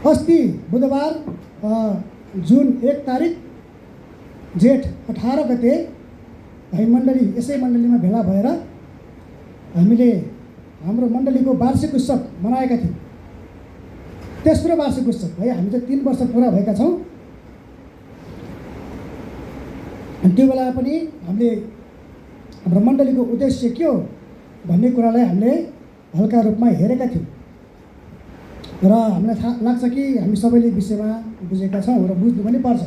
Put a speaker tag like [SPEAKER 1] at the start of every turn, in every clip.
[SPEAKER 1] अस्ति बुधबार जुन 1 तारिक जेठ 18 गते हामी मण्डली यसै मण्डलीमा भेला भएर हामीले हाम्रो मण्डलीको वार्षिक उत्सव मनाएका थियौँ। तेस्रो वार्षिक उत्सव है, हामी चाहिँ 3 वर्ष पुरा भएका छौँ। अनि त्यो बेला पनि हामीले हाम्रो मण्डलीको उद्देश्य के हो भन्ने कुरालाई हामीले हल्का रूपमा हेरेका थियौँ र हामीलाई थाहा लाग्छ कि हामी सबैले विषयमा बुझेका छौँ र बुझ्नु पनि पर्छ।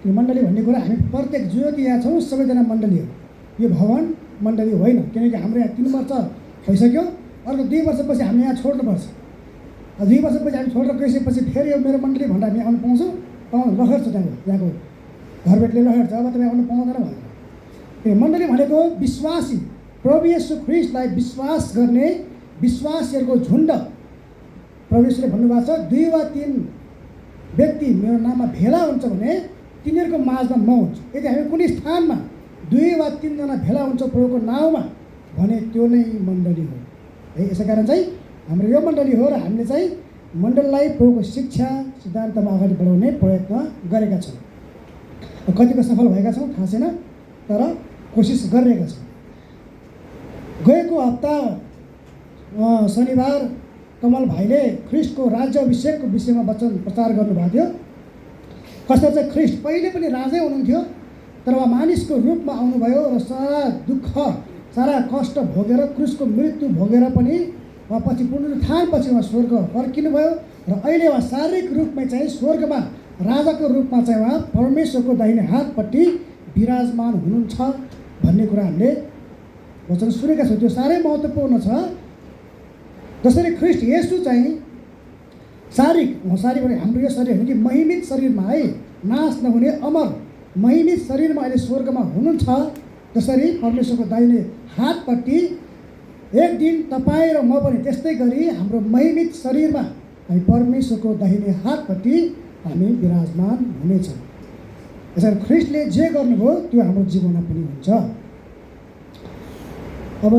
[SPEAKER 1] यो मण्डली भन्ने कुरा हामी प्रत्येक जो यहाँ छौँ सबैजना मण्डली हो, यो भवन मण्डली होइन। किनकि हाम्रो यहाँ 3 वर्ष भइसक्यो, अर्को 2 वर्षपछि हामी यहाँ छोड्नुपर्छ। 2 वर्षपछि हामी छोडेर गइसकेपछि फेरि यो मेरो मण्डली भनेर हामी आउनु पाउँछौँ, लखेट्छ त्यहाँको घरबेटले लखेट्छ, अब तपाईँ आउनु पाउँदैन भनेर। मण्डली भनेको विश्वासी प्रभु येशू ख्रीष्टलाई विश्वास गर्ने विश्वासीहरूको झुन्ड। प्रभु येशूले भन्नुभएको छ 2 वा 3 व्यक्ति मेरो नाममा भेला हुन्छ भने तिनीहरूको माझमा म हुन्छु। यदि हामी कुनै स्थानमा 2 वा 3 जना भेला हुन्छ प्रभुको नाउँमा भने त्यो नै मण्डली हो है। यसै कारण चाहिँ हाम्रो यो मण्डली हो र हामीले चाहिँ मण्डलीलाई प्रभुको शिक्षा सिद्धान्तमा अगाडि बढाउने प्रयत्न गरेका छौँ। कतिको सफल भएका छौँ थाहा छैन, तर कोसिस गरिरहेका छौँ। गएको हप्ता शनिबार कमल भाइले ख्रिस्टको राज्य अभिषेकको विषयमा वचन प्रचार गर्नुभएको थियो। कस्तो चाहिँ ख्रिस्ट पहिले पनि राजै हुनुहुन्थ्यो, तर उहाँ मानिसको रूपमा आउनुभयो र सारा दुःख सारा कष्ट भोगेर क्रुसको मृत्यु भोगेर पनि उहाँ पछि पुनरुत्थानपछि उहाँ स्वर्ग फर्किनुभयो र अहिले उहाँ शारीरिक रूपमै चाहिँ स्वर्गमा राजाको रूपमा चाहिँ उहाँ परमेश्वरको दाहिने हातपट्टि विराजमान हुनुहुन्छ भन्ने कुरा हामीले वचन सुनेका छौँ। त्यो साह्रै महत्त्वपूर्ण छ। जसरी ख्रिस्ट येशू चाहिँ शारीरिक भने हाम्रो यो शरीर हो कि महिमित शरीरमा है, नाश नहुने अमर महिमित शरीरमा अहिले स्वर्गमा हुनुहुन्छ। जसरी परमेश्वरको दाहिने हातपट्टि एक दिन तपाईँ र म पनि त्यस्तै गरी हाम्रो महिमित शरीरमा हामी परमेश्वरको दाहिने हातपट्टि हामी विराजमान हुनेछौँ। यसरी ख्रिस्टले जे गर्नुभयो त्यो हाम्रो जीवनमा पनि हुन्छ। अब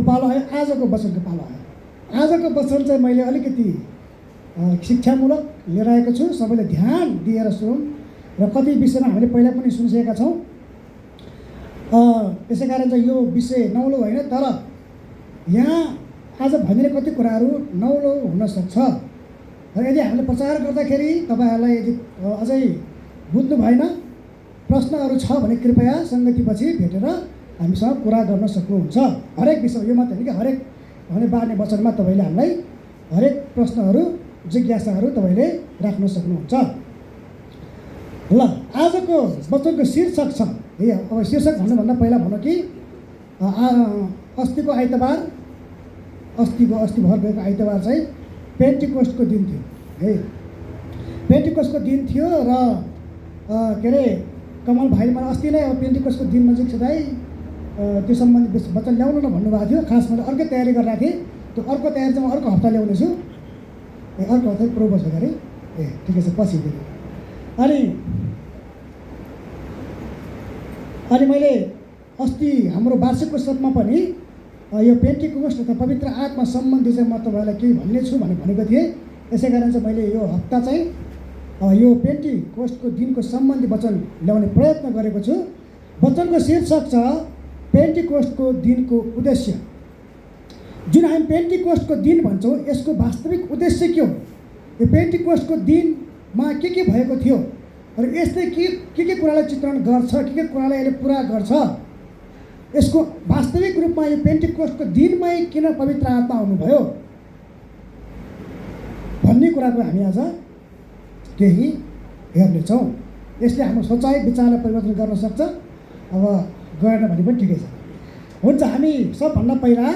[SPEAKER 1] पालो आयो आजको वचनको पालो आयो। आजको वचन चाहिँ मैले अलिकति शिक्षामूलक लिएर आएको छु। सबैले ध्यान दिएर सुनौँ र कति विषयमा हामीले पहिला पनि सुनिसकेका छौँ। त्यसै कारण चाहिँ यो विषय नौलो होइन, तर यहाँ आज भनिने कति कुराहरू नौलो हुनसक्छ। र यदि हामीले प्रचार गर्दाखेरि तपाईँहरूलाई यदि अझै बुझ्नु भएन, प्रश्नहरू छ भने कृपया सङ्गतिपछि भेटेर हामीसँग कुरा गर्न सक्नुहुन्छ। हरेक विषय यो मात्रै होइन कि हरेक भने बार्ने वचनमा तपाईँले हामीलाई हरेक प्रश्नहरू जिज्ञासाहरू तपाईँले राख्न सक्नुहुन्छ। ल, आजको वचनको शीर्षक छ है। अब शीर्षक भन्नुभन्दा पहिला भनौँ कि अस्ति भर गएको आइतबार चाहिँ पेन्टिकोस्टको दिन थियो है। पेन्टिकोस्टको दिन थियो र के अरे कमल भाइले मलाई अस्ति नै अब पेन्टिकोस्टको दिन नजिक छ दाइ त्यो सम्बन्धी वचन ल्याउनु न भन्नुभएको थियो। खास मैले अर्कै तयारी गरिरहेको थिएँ। त्यो अर्को तयारी चाहिँ म अर्को हप्ता ल्याउनेछु। अर्को हप्ता प्रो बस्छ अरे ठिकै छ पछि दिनु। अनि मैले अस्ति हाम्रो वार्षिक उत्सवमा पनि यो पेन्टिकोस्ट अथवा पवित्र आत्मा सम्बन्धी चाहिँ म तपाईँलाई केही भन्ने छु भनेको थिएँ। यसै कारण चाहिँ मैले यो हप्ता चाहिँ यो पेन्टिकोस्टको दिनको सम्बन्धी वचन ल्याउने प्रयत्न गरेको छु। वचनको शीर्षक छ पेन्टिकोस्टको दिनको उद्देश्य। जुन हामी पेन्टिकोस्टको दिन भन्छौँ यसको वास्तविक उद्देश्य के हो? यो पेन्टिकोस्टको दिनमा के भएको थियो र यसले के कुरालाई चित्रण गर्छ, के कुरालाई यसले पुरा गर्छ, यसको वास्तविक रूपमा यो पेन्टिकोस्टको दिनमै किन पवित्र आत्मा आउनुभयो भन्ने कुराको हामी आज केही हेर्नेछौँ। यसले हाम्रो सोचाइ विचारलाई परिवर्तन गर्न सक्छ। अब गएन भने पनि ठिकै छ। हुन्छ, हामी सबभन्दा पहिला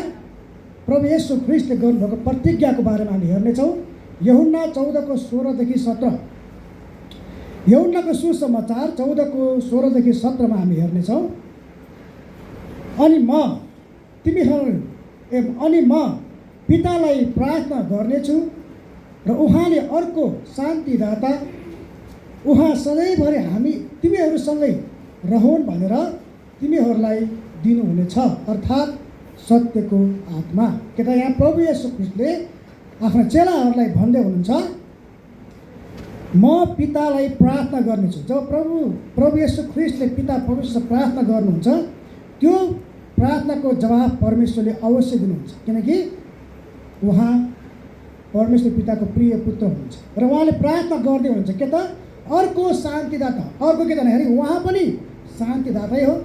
[SPEAKER 1] प्रभु येशू ख्रिस्टले गर्नुभएको प्रतिज्ञाको बारेमा हामी हेर्नेछौँ। यूहन्ना 14:16-17 यूहन्नाको सुसमाचार 14:16-17 हामी हेर्नेछौँ। अनि म पितालाई प्रार्थना गर्नेछु र उहाँले अर्को शान्तिदाता उहाँ सधैँभरि तिमीहरूसँगै रहन् भनेर तिमीहरूलाई दिनुहुनेछ, अर्थात् सत्यको आत्मा। के त यहाँ प्रभु येशू ख्रिस्टले आफ्ना चेलाहरूलाई भन्दै हुनुहुन्छ म पितालाई प्रार्थना गर्नेछु। जब प्रभु येशू ख्रीष्टले पिता परमेश्वरसँग प्रार्थना गर्नुहुन्छ, त्यो प्रार्थनाको जवाब परमेश्वरले अवश्य दिनुहुन्छ, किनकि उहाँ परमेश्वर पिताको प्रिय पुत्र हुनुहुन्छ र उहाँले प्रार्थना गर्दै हुनुहुन्छ के त अर्को शान्तिदाता, अर्को के त भन्दाखेरि उहाँ पनि शान्तिदातै हो।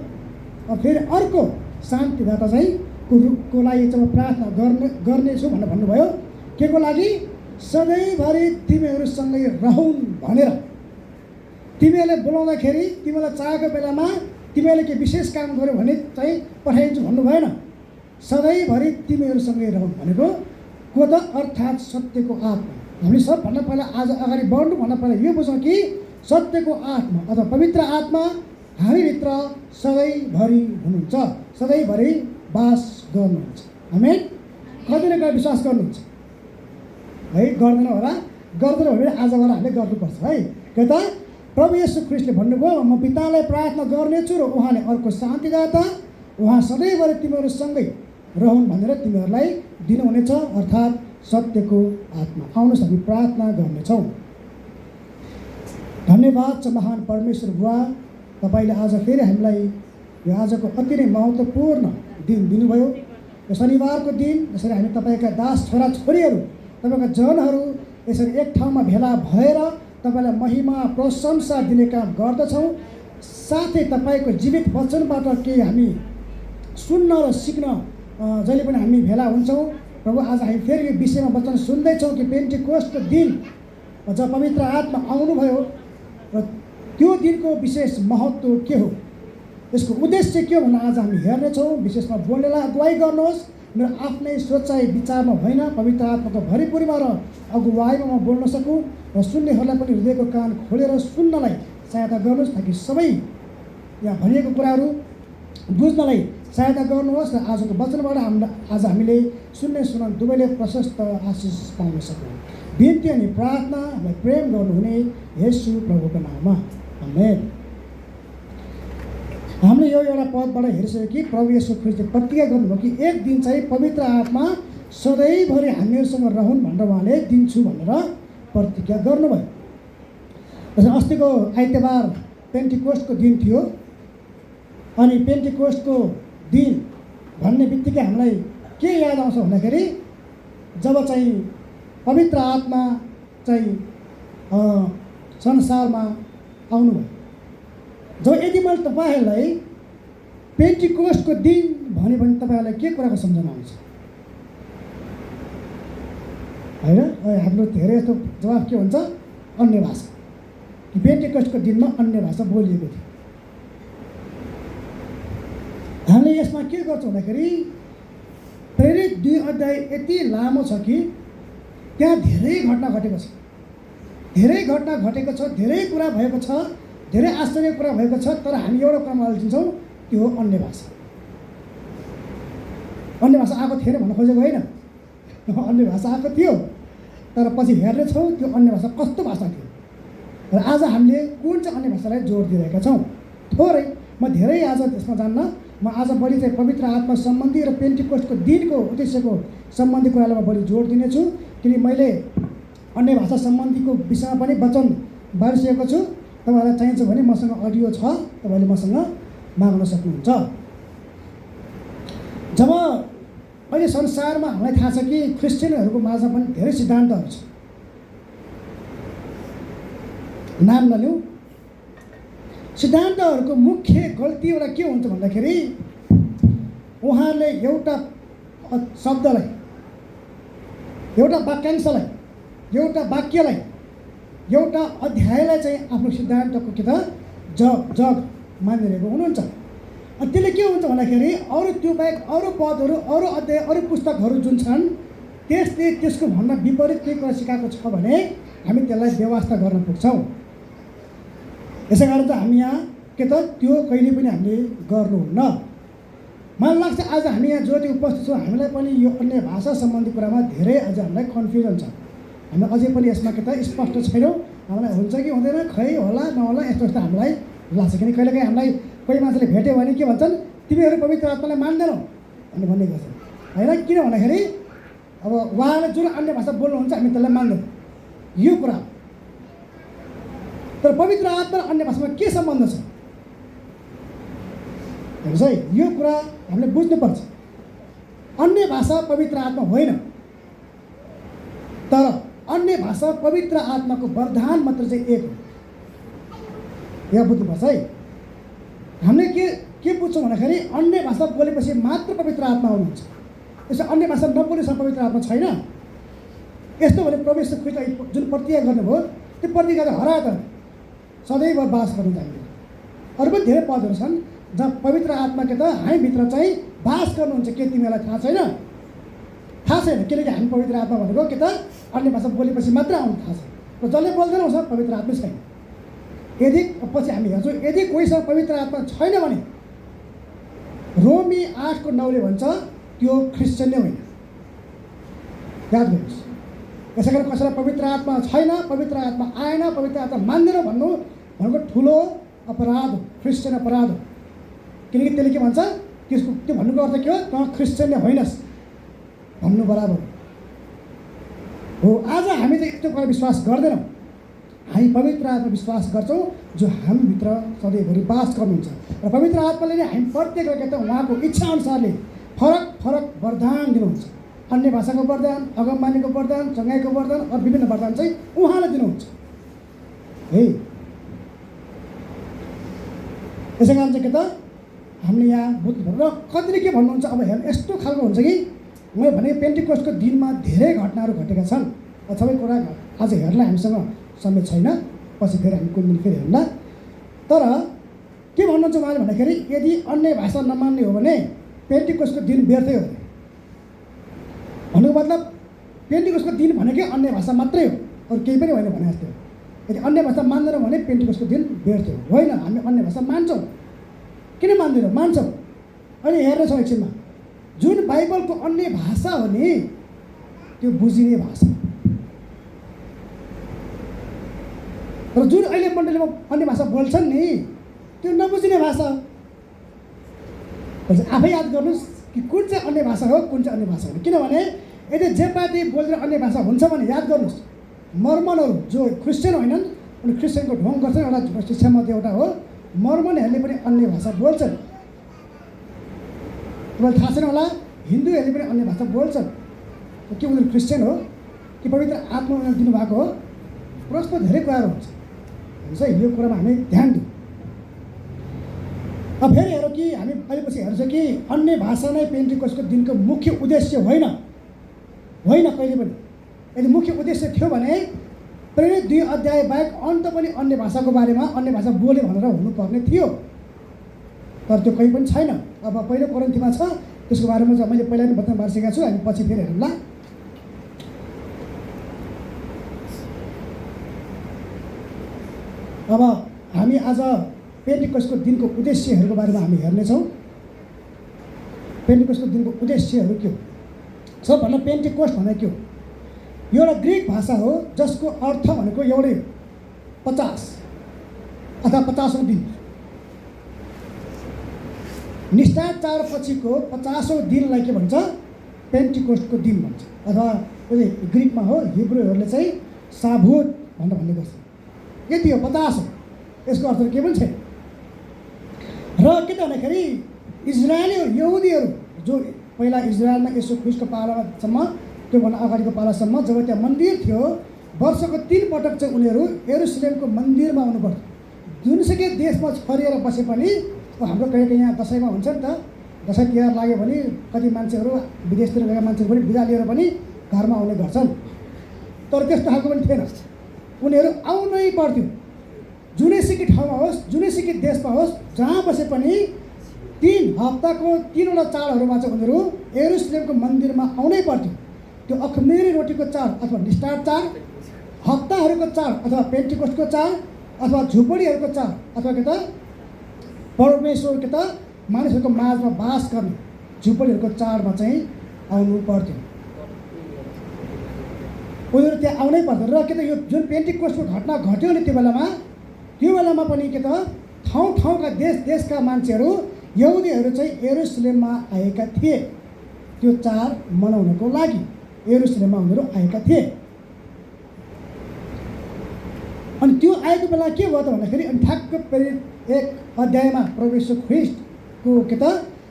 [SPEAKER 1] फेरि अर्को शान्तिदाता चाहिँ को लागि चाहिँ प्रार्थना गर्नेछु भनेर भन्नुभयो। के को लागि? सधैँभरि तिमीहरूसँगै रहौँ भनेर। तिमीहरूले बोलाउँदाखेरि, तिमीलाई चाहेको बेलामा तिमीहरूले के विशेष काम गर्यो भने चाहिँ पठाइदिन्छु भन्नु भएन। सधैँभरि तिमीहरूसँगै रहौँ भनेको को त अर्थात् सत्यको आत्मा। हामीले सबभन्दा पहिला आज अगाडि बढ्नुभन्दा पहिला यो बुझौँ कि सत्यको आत्मा अथवा पवित्र आत्मा हामीभित्र सधैँभरि हुनुहुन्छ, सधैँभरि वास गर्नुहुन्छ। आमेन। कतिले गएर विश्वास गर्नुहुन्छ है? गर्दैन होला। गर्दैन हो भने आजबाट हामीले गर्नुपर्छ है। के त प्रभु येशू ख्रीष्टले भन्नुभयो, म पितालाई प्रार्थना गर्नेछु र उहाँले अर्को शान्तिदाता उहाँ सधैँभरि तिमीहरूसँगै रहन् भनेर तिमीहरूलाई दिनुहुनेछ, अर्थात् सत्यको आत्मा। आउनुहोस् हामी प्रार्थना गर्नेछौँ। धन्यवाद छ महान परमेश्वर बुवा, तपाईँले आज फेरि हामीलाई यो आजको अति नै महत्त्वपूर्ण दिन दिनुभयो। यो शनिबारको दिन यसरी हामी तपाईँका दास छोरा छोरीहरू, तपाईँका जनहरू यसरी एक ठाउँमा भेला भएर तपाईँलाई महिमा प्रशंसा दिने काम गर्दछौँ। साथै तपाईँको जीवित वचनबाट केही हामी सुन्न र सिक्न जहिले पनि हामी भेला हुन्छौँ। प्रभु आज हामी फेरि यो विषयमा वचन सुन्दैछौँ कि पेन्टिकोस्टको दिन जब पवित्र आत्मा आउनुभयो र त्यो दिनको विशेष महत्त्व के हो, यसको उद्देश्य के हो भनेर आज हामी हेर्नेछौँ। विशेषमा बोल्नेलाई अगुवाई गर्नुहोस्। मेरो आफ्नै सोचाइ विचारमा होइन, पवित्र आत्माको भरिपूरीमा र अगुवाईमा म बोल्न सकूँ र सुन्नेहरूलाई पनि हृदयको कान खोलेर सुन्नलाई सहायता गर्नुहोस्, ताकि सबै यहाँ भनिएको कुराहरू बुझ्नलाई सहायता गर्नुहोस् र आजको वचनबाट आज हामीले सुन्ने सुनाउन दुवैले प्रशस्त आशिष पाउन सकौँ। बिन्ती अनि प्रार्थना हामीलाई प्रेम गर्नुहुने येशू प्रभुको नाममा, आमेन। हामीले यो एउटा पदबाट हेरिसक्यो कि प्रभु येशू ख्रीष्टले प्रतिज्ञा गर्नुभयो कि एक दिन चाहिँ पवित्र आत्मा सधैँभरि हामीहरूसँग रहन् भनेर उहाँले दिन्छु भनेर प्रतिज्ञा गर्नुभयो। अस्तिको आइतबार पेन्टिकोस्टको दिन थियो अनि पेन्टिकोस्टको दिन भन्ने बित्तिकै हामीलाई के याद आउँछ भन्दाखेरि जब चाहिँ पवित्र आत्मा चाहिँ संसारमा आउनुभयो। जब यदि मैले तपाईँहरूलाई पेन्टिकोस्टको दिन भन्यो भने तपाईँहरूलाई के कुराको सम्झना आउँछ होइन? हाम्रो धेरै जस्तो जवाफ के हुन्छ? अन्य भाषा। कि पेन्टिकोस्टको दिनमा अन्य भाषा बोलिएको थियो। हामीले यसमा के गर्छौँ भन्दाखेरि प्रेरित 2 अध्याय यति लामो छ कि त्यहाँ धेरै घटना घटेको छ, धेरै घटना घटेको छ, धेरै कुरा भएको छ, धेरै आश्चर्य कुरा भएको छ। तर हामी एउटा कुरामा अल्झिन्छौँ, त्यो हो अन्य भाषा। अन्य भाषा आएको थिएन भन्न खोजेको होइन, अन्य भाषा आएको थियो, तर पछि हेर्नेछौँ त्यो अन्य भाषा कस्तो भाषा थियो। र आज हामीले कुन चाहिँ अन्य भाषालाई जोड दिइरहेका छौँ थोरै। म धेरै आज त्यसमा जान्न, म आज बढी चाहिँ पवित्र आत्मा सम्बन्धी र पेन्टिकोस्टको दिनको उद्देश्यको सम्बन्धी कुरालाई म बढी जोड दिनेछु, किनकि मैले अन्य भाषा सम्बन्धीको विषयमा पनि वचन बाँडिसकेको छु। तपाईँहरूलाई चाहिन्छ भने मसँग अडियो छ, तपाईँले मसँग माग्न सक्नुहुन्छ। जब अहिले संसारमा हामीलाई थाहा छ कि क्रिस्चियनहरूको माझमा पनि धेरै सिद्धान्तहरू छ, नाम नलिउँ। सिद्धान्तहरूको मुख्य गल्ती एउटा के हुन्छ भन्दाखेरि उहाँहरूले एउटा शब्दलाई, एउटा वाक्यांशलाई, एउटा वाक्यलाई, एउटा अध्यायलाई चाहिँ आफ्नो सिद्धान्तको के त जग मानिरहेको हुनुहुन्छ। अनि त्यसले के हुन्छ भन्दाखेरि अरू त्यो बाहेक अरू पदहरू, अरू अध्याय, अरू पुस्तकहरू जुन छन् त्यसले त्यसको भन्दा विपरीत केही कुरा सिकाएको छ भने हामी त्यसलाई व्यवस्था गर्न पुग्छौँ। यसै कारण चाहिँ हामी यहाँ के त त्यो कहिले पनि हामीले गर्नुहुन्न। मलाई लाग्छ आज हामी यहाँ जति उपस्थित छौँ हामीलाई पनि यो अन्य भाषा सम्बन्धी कुरामा धेरै अझ हामीलाई कन्फ्युजन छ। हामी अझै पनि यसमा के त स्पष्ट छैनौँ। हामीलाई हुन्छ कि हुँदैन, खै होला नहोला यस्तो यस्तो हामीलाई लाग्छ। किनकि कहिलेकाहीँ हामीलाई कोही मान्छेले भेट्यो भने के भन्छन्, तिमीहरू पवित्र आत्मालाई मान्दैनौ भन्ने भन्ने गर्छन् होइन? किन भन्दाखेरि अब उहाँले जुन अन्य भाषा बोल्नुहुन्छ हामी त्यसलाई मान्दैनौँ, यो कुरा। तर पवित्र आत्मा र अन्य भाषामा के सम्बन्ध छ? हेर्नुहोस् है, यो कुरा हामीले बुझ्नुपर्छ। अन्य भाषा पवित्र आत्मा होइन, तर अन्य भाषा पवित्र आत्माको वरदान मात्र चाहिँ एक हो। यहाँ बुझ्नुपर्छ है। हामीले के बुझ्छौँ भन्दाखेरि अन्य भाषा बोलेपछि मात्र पवित्र आत्मा आउनुहुन्छ। यसो अन्य भाषा नबोलेसम्म पवित्र आत्मा छैन। यस्तो भने प्रवेश खुइता जुन प्रतिज्ञा गर्नुभयो त्यो प्रतिज्ञा चाहिँ हरायो त सदैव बास गर्नु चाहिन्छ। अरू पनि धेरै पदहरू छन् जहाँ पवित्र आत्मा के त हामीभित्र चाहिँ बास गर्नुहुन्छ। के तिमीलाई थाहा छैन? थाहा छैन, किनकि हामी पवित्र आत्मा भनेको के त अन्य भाषा बोलेपछि मात्र आउनु थाहा छ। र जसले बोल्दैन उसमा पवित्र आत्मा छैन। यदि पछि हामी हेर्छौँ, यदि कोहीसँग पवित्र आत्मा छैन भने रोमी 8:9ले भन्छ त्यो क्रिस्चियन नै होइन। याद गर्नुहोस्। यसै कारण कसैलाई पवित्र आत्मा छैन, पवित्र आत्मा आएन, पवित्र आत्मा मान्दैन भन्नु भनेको ठुलो अपराध हो, क्रिस्चियन अपराध हो। किनकि त्यसले के भन्छ, त्यसको त्यो भन्नुको अर्थ के हो? तँ क्रिस्चियन नै होइनस् भन्नु बराबर हो। आज हामी चाहिँ त्यो कुरा विश्वास गर्दैनौँ। हामी पवित्र आत्मा विश्वास गर्छौँ जो हामीभित्र सधैँभरि बास गर्नुहुन्छ। र पवित्र आत्माले नै हामी प्रत्येकलाई के त उहाँको इच्छा अनुसारले फरक फरक वरदान दिनुहुन्छ। अन्य भाषाको वरदान, अगमबानीको वरदान, चङ्गाइको वरदान अरू विभिन्न वरदान चाहिँ उहाँले दिनुहुन्छ है। यसै कारण चाहिँ के त हामीले यहाँ बुझ्नु र कतिले के भन्नुहुन्छ, अब हेर्नु यस्तो खालको हुन्छ कि मैले भने पेन्टिकोस्टको दिनमा धेरै घटनाहरू घटेका छन्। सबै कुरा आज हेर्न हामीसँग समय छैन, पछि फेरि हामी कुनै दिन फेरि हेर्ला। तर के भन्नुहुन्छ उहाँले भन्दाखेरि यदि अन्य भाषा नमान्ने हो भने पेन्टिकोस्टको दिन व्यर्थै हो भन्नुको मतलब पेन्टिकोस्टको दिन भनेकै अन्य भाषा मात्रै हो, अरू केही पनि होइन भने जस्तो हो। यदि अन्य भाषा मान्दैनौँ भने पेन्टिकोस्टको दिन व्यर्थ हो। होइन, हामी अन्य भाषा मान्छौँ। किन मान्दैनौँ? मान्छौँ। अनि हेर्नेछौँ एकछिनमा, जुन बाइबलको अन्य भाषा हो नि त्यो बुझिने भाषा, र जुन अहिले मण्डलीमा अन्य भाषा बोल्छन् नि त्यो नबुझिने भाषा। आफै याद गर्नुहोस् कि कुन चाहिँ अन्य भाषा हो, कुन चाहिँ अन्य भाषा हो। किनभने यदि जेपाती बोलेर अन्य भाषा हुन्छ भने याद गर्नुहोस्, मर्मनहरू जो क्रिस्चियन होइनन् उनी क्रिस्चियनको ढोङ गर्छन्, एउटा शिक्षामध्ये एउटा हो। मर्मनहरूले पनि अन्य भाषा बोल्छन्। तपाईँलाई थाहा छैन होला, हिन्दूहरूले पनि अन्य भाषा बोल्छन्। के उनीहरू क्रिस्चियन हो कि पवित्र आत्मा उनीहरूले दिनुभएको हो? प्रश्न धेरै कुराहरू हुन्छ है। यो कुरामा हामी ध्यान दिउँ। अब फेरि हेरौँ कि हामी अहिलेपछि हेर्छौँ कि अन्य भाषा नै पेन्टिकोस्टको दिनको मुख्य उद्देश्य होइन। होइन, कहिले पनि। यदि मुख्य उद्देश्य थियो भने प्रेरित 2 अध्याय बाहेक अन्त पनि अन्य भाषाको बारेमा अन्य भाषा बोले भनेर हुनुपर्ने थियो, तर त्यो कहीँ पनि छैन। अब पहिलो कोरिन्थीमा छ, त्यसको बारेमा चाहिँ मैले पहिला पनि बताउन बाँडिसकेको छु। हामी पछि फेरि हेरौँला। अब हामी आज पेन्टिकोस्टको दिनको उद्देश्यहरूको बारेमा हामी हेर्नेछौँ। पेन्टिकोस्टको दिनको उद्देश्यहरू के हो? सबभन्दा पेन्टिकोस्ट भनेको के हो? यो एउटा ग्रिक भाषा हो जसको अर्थ भनेको एउटै 50 अथवा 50औं दिन। निष्ठा 4 पछिको 50औं दिनलाई के भन्छ? पेन्टिकोस्टको दिन भन्छ। अथवा ग्रिकमा हो, हिब्रूहरूले चाहिँ साबुत भनेर भन्ने गर्छ। यति हो 50 हो, यसको अर्थ के पनि छैन। र के त भन्दाखेरि इजरायलीहरू, यहुदीहरू जो पहिला इजरायलमा यसो ख्रिस्टको पालासम्म, त्योभन्दा अगाडिको पालासम्म जब त्यहाँ मन्दिर थियो, वर्षको 3 पटक चाहिँ उनीहरू यरुसलेमको मन्दिरमा आउनुपर्छ। जुनसुकै देशमा छरिएर बसे पनि, हाम्रो कहीँ यहाँ दसैँमा हुन्छ नि त, दसैँ तिहार लाग्यो भने कति मान्छेहरू विदेशतिर गएका मान्छेहरू पनि बिदा लिएर पनि घरमा आउने गर्छन्। तर त्यस्तो खालको पनि थिएन, उनीहरू आउनै पर्थ्यो। जुनैसुकै ठाउँमा होस्, जुनैसुकै देशमा होस्, जहाँ बसे पनि 3 हप्ताको 3वटा चाडहरूमा चाहिँ उनीहरू यरुसलेमको मन्दिरमा आउनै पर्थ्यो। त्यो अखमेरी रोटीको चाड अथवा निष्ठार चाड, हप्ताहरूको चाड अथवा पेन्टिकोस्टको चाड, अथवा झुपडीहरूको चाड, अथवा के त परमेश्वर के त मानिसहरूको माझमा बास गर्ने झुपडीहरूको चाडमा चाहिँ आउनु पर्थ्यो। उनीहरू त्यहाँ आउनै पर्थ्यो। र के त यो जुन पेन्टिकोस्टको घटना घट्यो नि त्यो बेलामा पनि के त ठाउँ ठाउँका देशका मान्छेहरू, यहुदीहरू चाहिँ यरुसलेममा आएका थिए। त्यो चाड मनाउनको लागि यरुसलेममा उनीहरू आएका थिए। अनि त्यो आएको बेला के भयो त भन्दाखेरि अनि ठ्याक्क प्रेरित 1 अध्यायमा प्रभु येशू ख्रीष्टको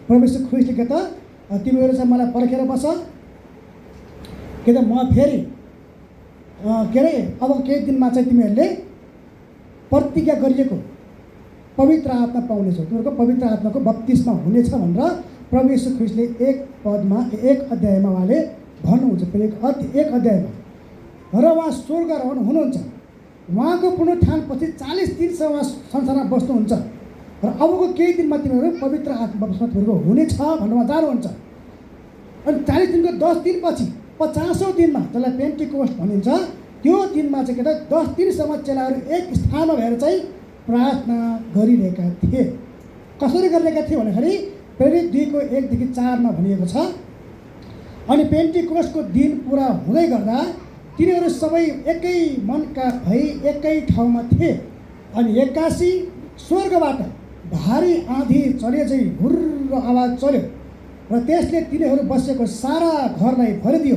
[SPEAKER 1] प्रभु येशू ख्रीष्टले के त तिमीहरू चाहिँ मलाई पर्खेर बस के त म फेरि के अरे अब केही दिनमा चाहिँ तिमीहरूले प्रतिज्ञा गरिएको पवित्र आत्मा पाउनेछौ, तिमीहरूको पवित्र आत्माको बप्तिस्मा हुनेछ भनेर प्रभु येशू ख्रीष्टले 1 अध्यायमा उहाँले भन्नुहुन्छ। फेरि 1 अध्यायमा र उहाँ स्वर्ग हुनुहुन्छ, उहाँको पुनरुत्थानपछि 40 दिनसम्म उहाँ संसारमा बस्नुहुन्छ र अबको केही दिनमा तिमीहरू पवित्र आत्मा तिमीहरूको हुनेछ भनेर उहाँ जानुहुन्छ। अनि 40 दिनको 10 दिनपछि 50औं दिनमा जसलाई पेन्टिकोस्ट भनिन्छ त्यो दिनमा चाहिँ के त 10 दिनसम्म चेलाहरू एक स्थानमा भएर चाहिँ प्रार्थना गरिरहेका थिए। कसरी गरिरहेका थिए भन्दाखेरि प्रेरित 2को 1 देखि 4मा भनिएको छ। अनि पेन्टिकोस्टको दिन पुरा हुँदै गर्दा तिनीहरू सबै एकै मनका भई एकै ठाउँमा थिए। अनि एक्कासी स्वर्गबाट भारी आँधी चले चाहिँ हुर्र आवाज चल्यो र त्यसले तिनीहरू बसेको सारा घरलाई भरिदियो।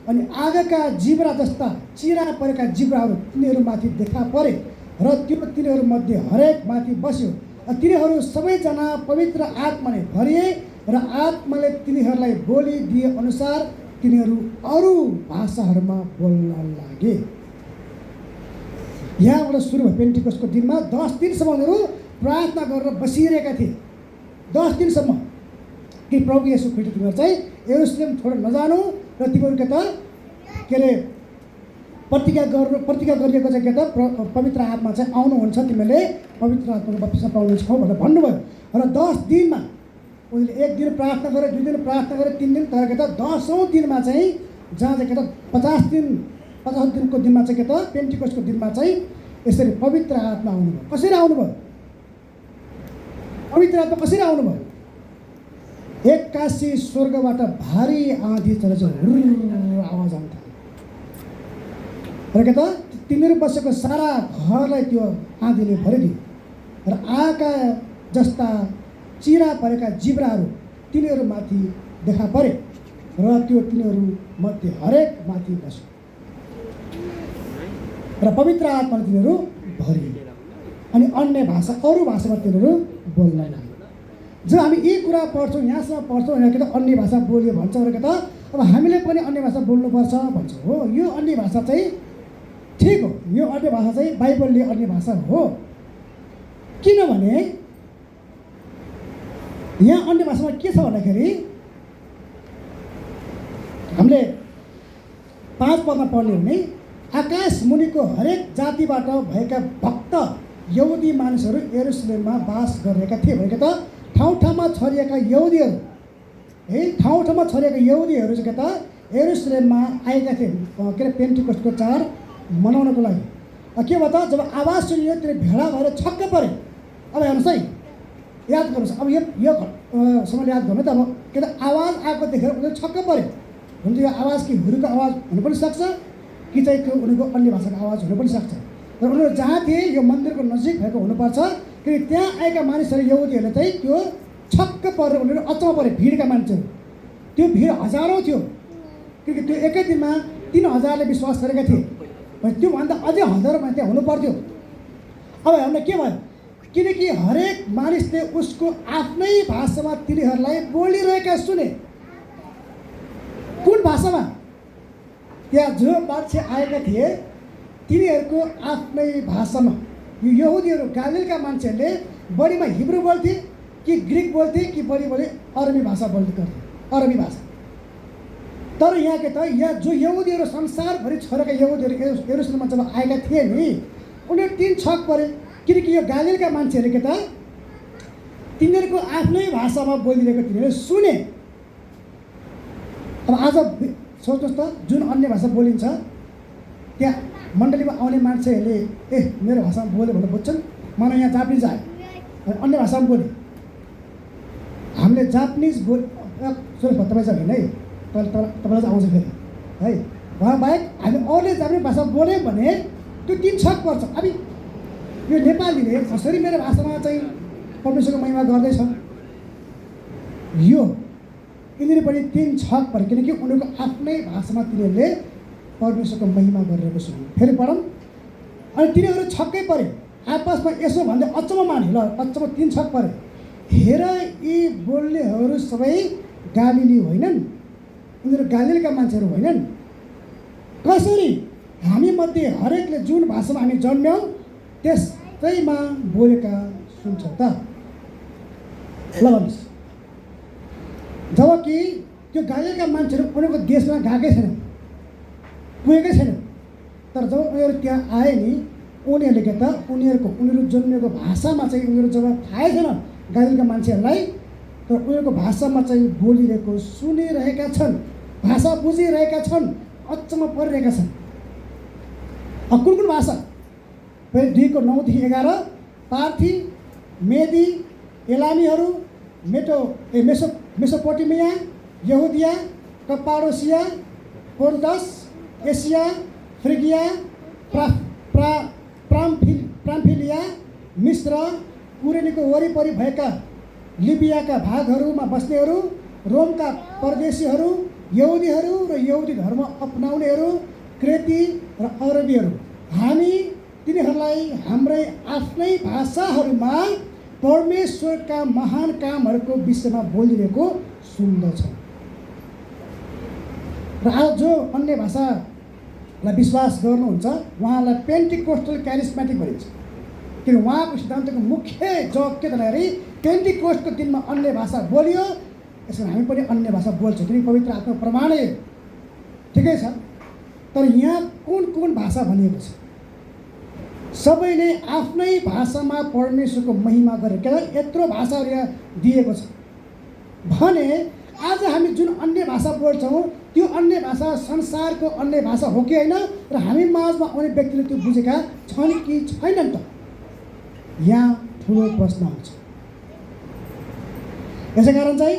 [SPEAKER 1] अनि आगका जिब्रा जस्ता चिरा परेका जिब्राहरू तिनीहरूमाथि देखा परे र त्यो तिनीहरूमध्ये हरेक माथि बस्यो। तिनीहरू सबैजना पवित्र आत्माले भरिए र आत्माले तिनीहरूलाई बोली दिए अनुसार तिनीहरू अरू भाषाहरूमा बोल्न लागे। यहाँबाट सुरु भयो पेन्टिकोस्टको दिनमा 10 दिनसम्म उनीहरू प्रार्थना गरेर बसिरहेका थिए। 10 दिनसम्म कि प्रभु येशू ख्रीष्ट तिमीहरू चाहिँ यरुशलेम छोडेर नजानु र तिमीहरू के अरे प्रतिज्ञा गरिएको चाहिँ के त पवित्र आत्मा चाहिँ आउनुहुन्छ, तिमीहरूले पवित्र आत्माको बप्तिस्मा पाउनेछौ भनेर भन्नुभयो। र 10 दिनमा उनीहरूले 1 दिन प्रार्थना गरे, 2 दिन प्रार्थना गरे, 3 दिन, तर के त 10औं दिनमा चाहिँ जहाँ चाहिँ के त 50 दिनको दिनमा चाहिँ के त पेन्टिकोस्टको दिनमा चाहिँ यसरी पवित्र आत्मा आउनुभयो। कसरी आउनुभयो? पवित्र आत्मा कसरी आउनुभयो? एक्कासी स्वर्गबाट भारी आँधी चलेछ, आवाज आउँछ र के त तिनीहरू बसेको सारा घरलाई त्यो आँधीले भरिदियो र आँका जस्ता चिरा परेका जिब्राहरू तिनीहरूमाथि देखा परे र त्यो तिनीहरू मध्ये हरेक माथि बस्यो र पवित्र आत्माले तिनीहरू भरिए। अनि अन्य भाषा अरू भाषामा तिनीहरू बोल्न लागे। जब हामी यी कुरा पढ्छौँ, यहाँसम्म पढ्छौँ, यहाँ के त अन्य भाषा बोल्यो भन्छौँ र के त अब हामीले पनि अन्य भाषा बोल्नुपर्छ भन्छौँ। हो, यो अन्य भाषा चाहिँ ठिक हो, यो अन्य भाषा चाहिँ बाइबलले अन्य भाषा हो। किनभने यहाँ अन्य भाषामा के छ भन्दाखेरि हामीले 5 पदमा पढ्ने हो भने आकाश मुनिको हरेक जातिबाट भएका भक्त यहुदी मानिसहरू यरुशलेममा बास गरिरहेका थिए। भनेको त ठाउँ ठाउँमा छरिएका यहुदीहरू चाहिँ के त यरुशलेममा आएका थिए के अरे पेन्टिकोस्टको चाड मनाउनको लागि। के भयो त जब आवाज सुनियो त्यो भेडा भएर छक्क परे। अब हेर्नुहोस् है, याद गर्नुहोस्, अब यो समय याद गर्नु त। अब के त आवाज आएको देखेर उनीहरू छक्क परे। हुन त यो आवाज कि हुरुको आवाज हुनु पनि सक्छ कि चाहिँ त्यो उनीहरूको अन्य भाषाको आवाज हुनु पनि सक्छ। र उनीहरू जहाँ थिए यो मन्दिरको नजिक भएको हुनुपर्छ, किनकि त्यहाँ आएका मानिसहरू यहुदीहरूले चाहिँ त्यो छक्क परेर उनीहरू अचम्म परे। भिडका मान्छेहरू, त्यो भिड हजारौँ थियो, किनकि त्यो एकै दिनमा 3000ले विश्वास गरेका थिए। त्योभन्दा अझै हजारौँ मान्छे त्यहाँ हुनु पर्थ्यो। अब हामीलाई के भयो? किनकि हरेक मानिसले उसको आफ्नै भाषामा तिनीहरूलाई बोलिरहेका सुने। कुन भाषामा? त्यहाँ जो मान्छे आएका थिए तिनीहरूको आफ्नै भाषामा। यो यहुदीहरू गालिलका मान्छेहरूले बढीमा हिब्रू बोल्थे कि ग्रिक बोल्थे कि बढी अरबी भाषा बोल्थे, अरबी भाषा। तर यहाँ के त यहाँ जो यहुदीहरू संसारभरि छोडेका यहुदीहरू यरुशलेममा जब आएका थिए नि, उनीहरू 3 छक परे। किनकि यो गालिलका मान्छेहरू के त तिनीहरूको आफ्नै भाषामा बोलिरहेको तिनीहरूले सुने। अब आज सोच्नुहोस् त, जुन अन्य भाषा बोलिन्छ त्यहाँ मण्डलीमा आउने मान्छेहरूले मेरो भाषामा बोल्यो भनेर बुझ्छन्। मलाई यहाँ जापानिज आयो, अन्य भाषामा बोले। हामीले जापानिज तपाईँ चाहिँ होइन है, तपाईँलाई चाहिँ आउँछ फेरि है। उहाँ बाहेक हामी अरूले जापानिज भाषा बोल्यौँ भने त्यो 3 छक पर्छ। अब यो नेपालीले कसरी मेरो भाषामा चाहिँ परमेश्वरको महिमा गर्दैछ, यो यिनीहरू पनि 3 छक परे। किनकि उनीहरूको आफ्नै भाषामा तिनीहरूले परमेश्वरको महिमा गरिरहेको छ। फेरि पढौँ अनि तिनीहरू छक्कै परे, आपसमा यसो भन्दै अचम्म माने। ल अचम्म 3 छक परे, हेर यी बोल्नेहरू सबै गालिली होइनन्, उनीहरू गालिलका मान्छेहरू होइनन्? कसरी हामी मध्ये हरेकले जुन भाषामा हामी जन्म्यौँ त्यसैमा बोलेका सुन्छौँ त? ल भन्नुहोस्। जबकि त्यो गालिलका मान्छेहरू उनीहरूको देशमा गएकै छैन, पुगेकै छैन। तर जब उनीहरू त्यहाँ आए नि, उनीहरूले के त उनीहरू जन्मेको भाषामा चाहिँ उनीहरू जब थाहै छैन गालिलका मान्छेहरूलाई, तर उनीहरूको भाषामा चाहिँ बोलिरहेको सुनिरहेका छन्, भाषा बुझिरहेका छन्, अचम्म परिरहेका छन्। कुन कुन भाषा? 2:9 - 11 पार्थी, मेदी, एलामीहरू, मेसोपोटेमिया, यहुदिया, Cappadocia, Pontus, Asia, Phrygia, Pamphylia, मिस्र, कुरेनीको वरिपरि भएका लिबियाका भागहरूमा बस्नेहरू, रोमका परदेशीहरू, यहुदीहरू र यहुदी धर्म अपनाउनेहरू, क्रेती र अरबीहरू, हामी तिनीहरूलाई हाम्रै आफ्नै भाषाहरूमा परमेश्वरका महान कामहरूको विषयमा बोलिरहेको सुन्दछौँ। र आज जो अन्य भाषालाई विश्वास गर्नुहुन्छ उहाँलाई पेन्टिकोस्टल क्यारिस्मेटिक भनिन्छ। किन उहाँको सिद्धान्तको मुख्य जग के भन्दाखेरि पेन्टिकोस्टको दिनमा अन्य भाषा बोलियो, यसरी हामी पनि अन्य भाषा बोल्छौँ, किनकि पवित्र आत्मा प्रमाणै ठिकै छ। तर यहाँ कुन कुन भाषा भनिएको छ? सबैले आफ्नै भाषामा परमेश्वरको महिमा गरेर, किन यत्रो भाषाहरू यहाँ दिएको छ भने आज हामी जुन अन्य भाषा बोल्छौँ त्यो अन्य भाषा संसारको अन्य भाषा हो कि होइन, र हामी माझमा आउने व्यक्तिले त्यो बुझेका छन् कि छैनन् त? यहाँ ठुलो प्रश्न आउँछ। यसै कारण चाहिँ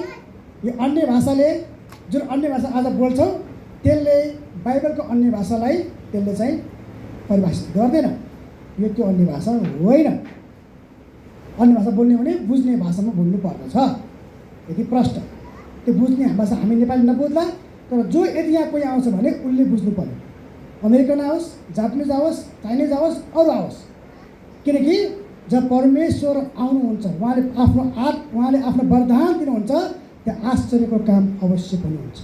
[SPEAKER 1] यो अन्य भाषाले, जुन अन्य भाषा आज बोल्छौँ त्यसले बाइबलको अन्य भाषालाई त्यसले चाहिँ परिभाषित गर्दैन। यो त्यो अन्य भाषा होइन। अन्य भाषा बोल्ने भने बुझ्ने भाषामा बोल्नु पर्दछ। यदि प्रष्ट त्यो बुझ्ने भाषा हामी नेपाली नबुझ्ला, तर जो यदि यहाँ कोही आउँछ भने उसले बुझ्नु पर्यो। अमेरिकन आओस्, जापानिज आओस्, चाइनिज आओस्, अरू आओस्। किनकि जब परमेश्वर आउनुहुन्छ उहाँले आफ्नो वरदान दिनुहुन्छ, त्यहाँ आश्चर्यको काम अवश्य पनि हुन्छ।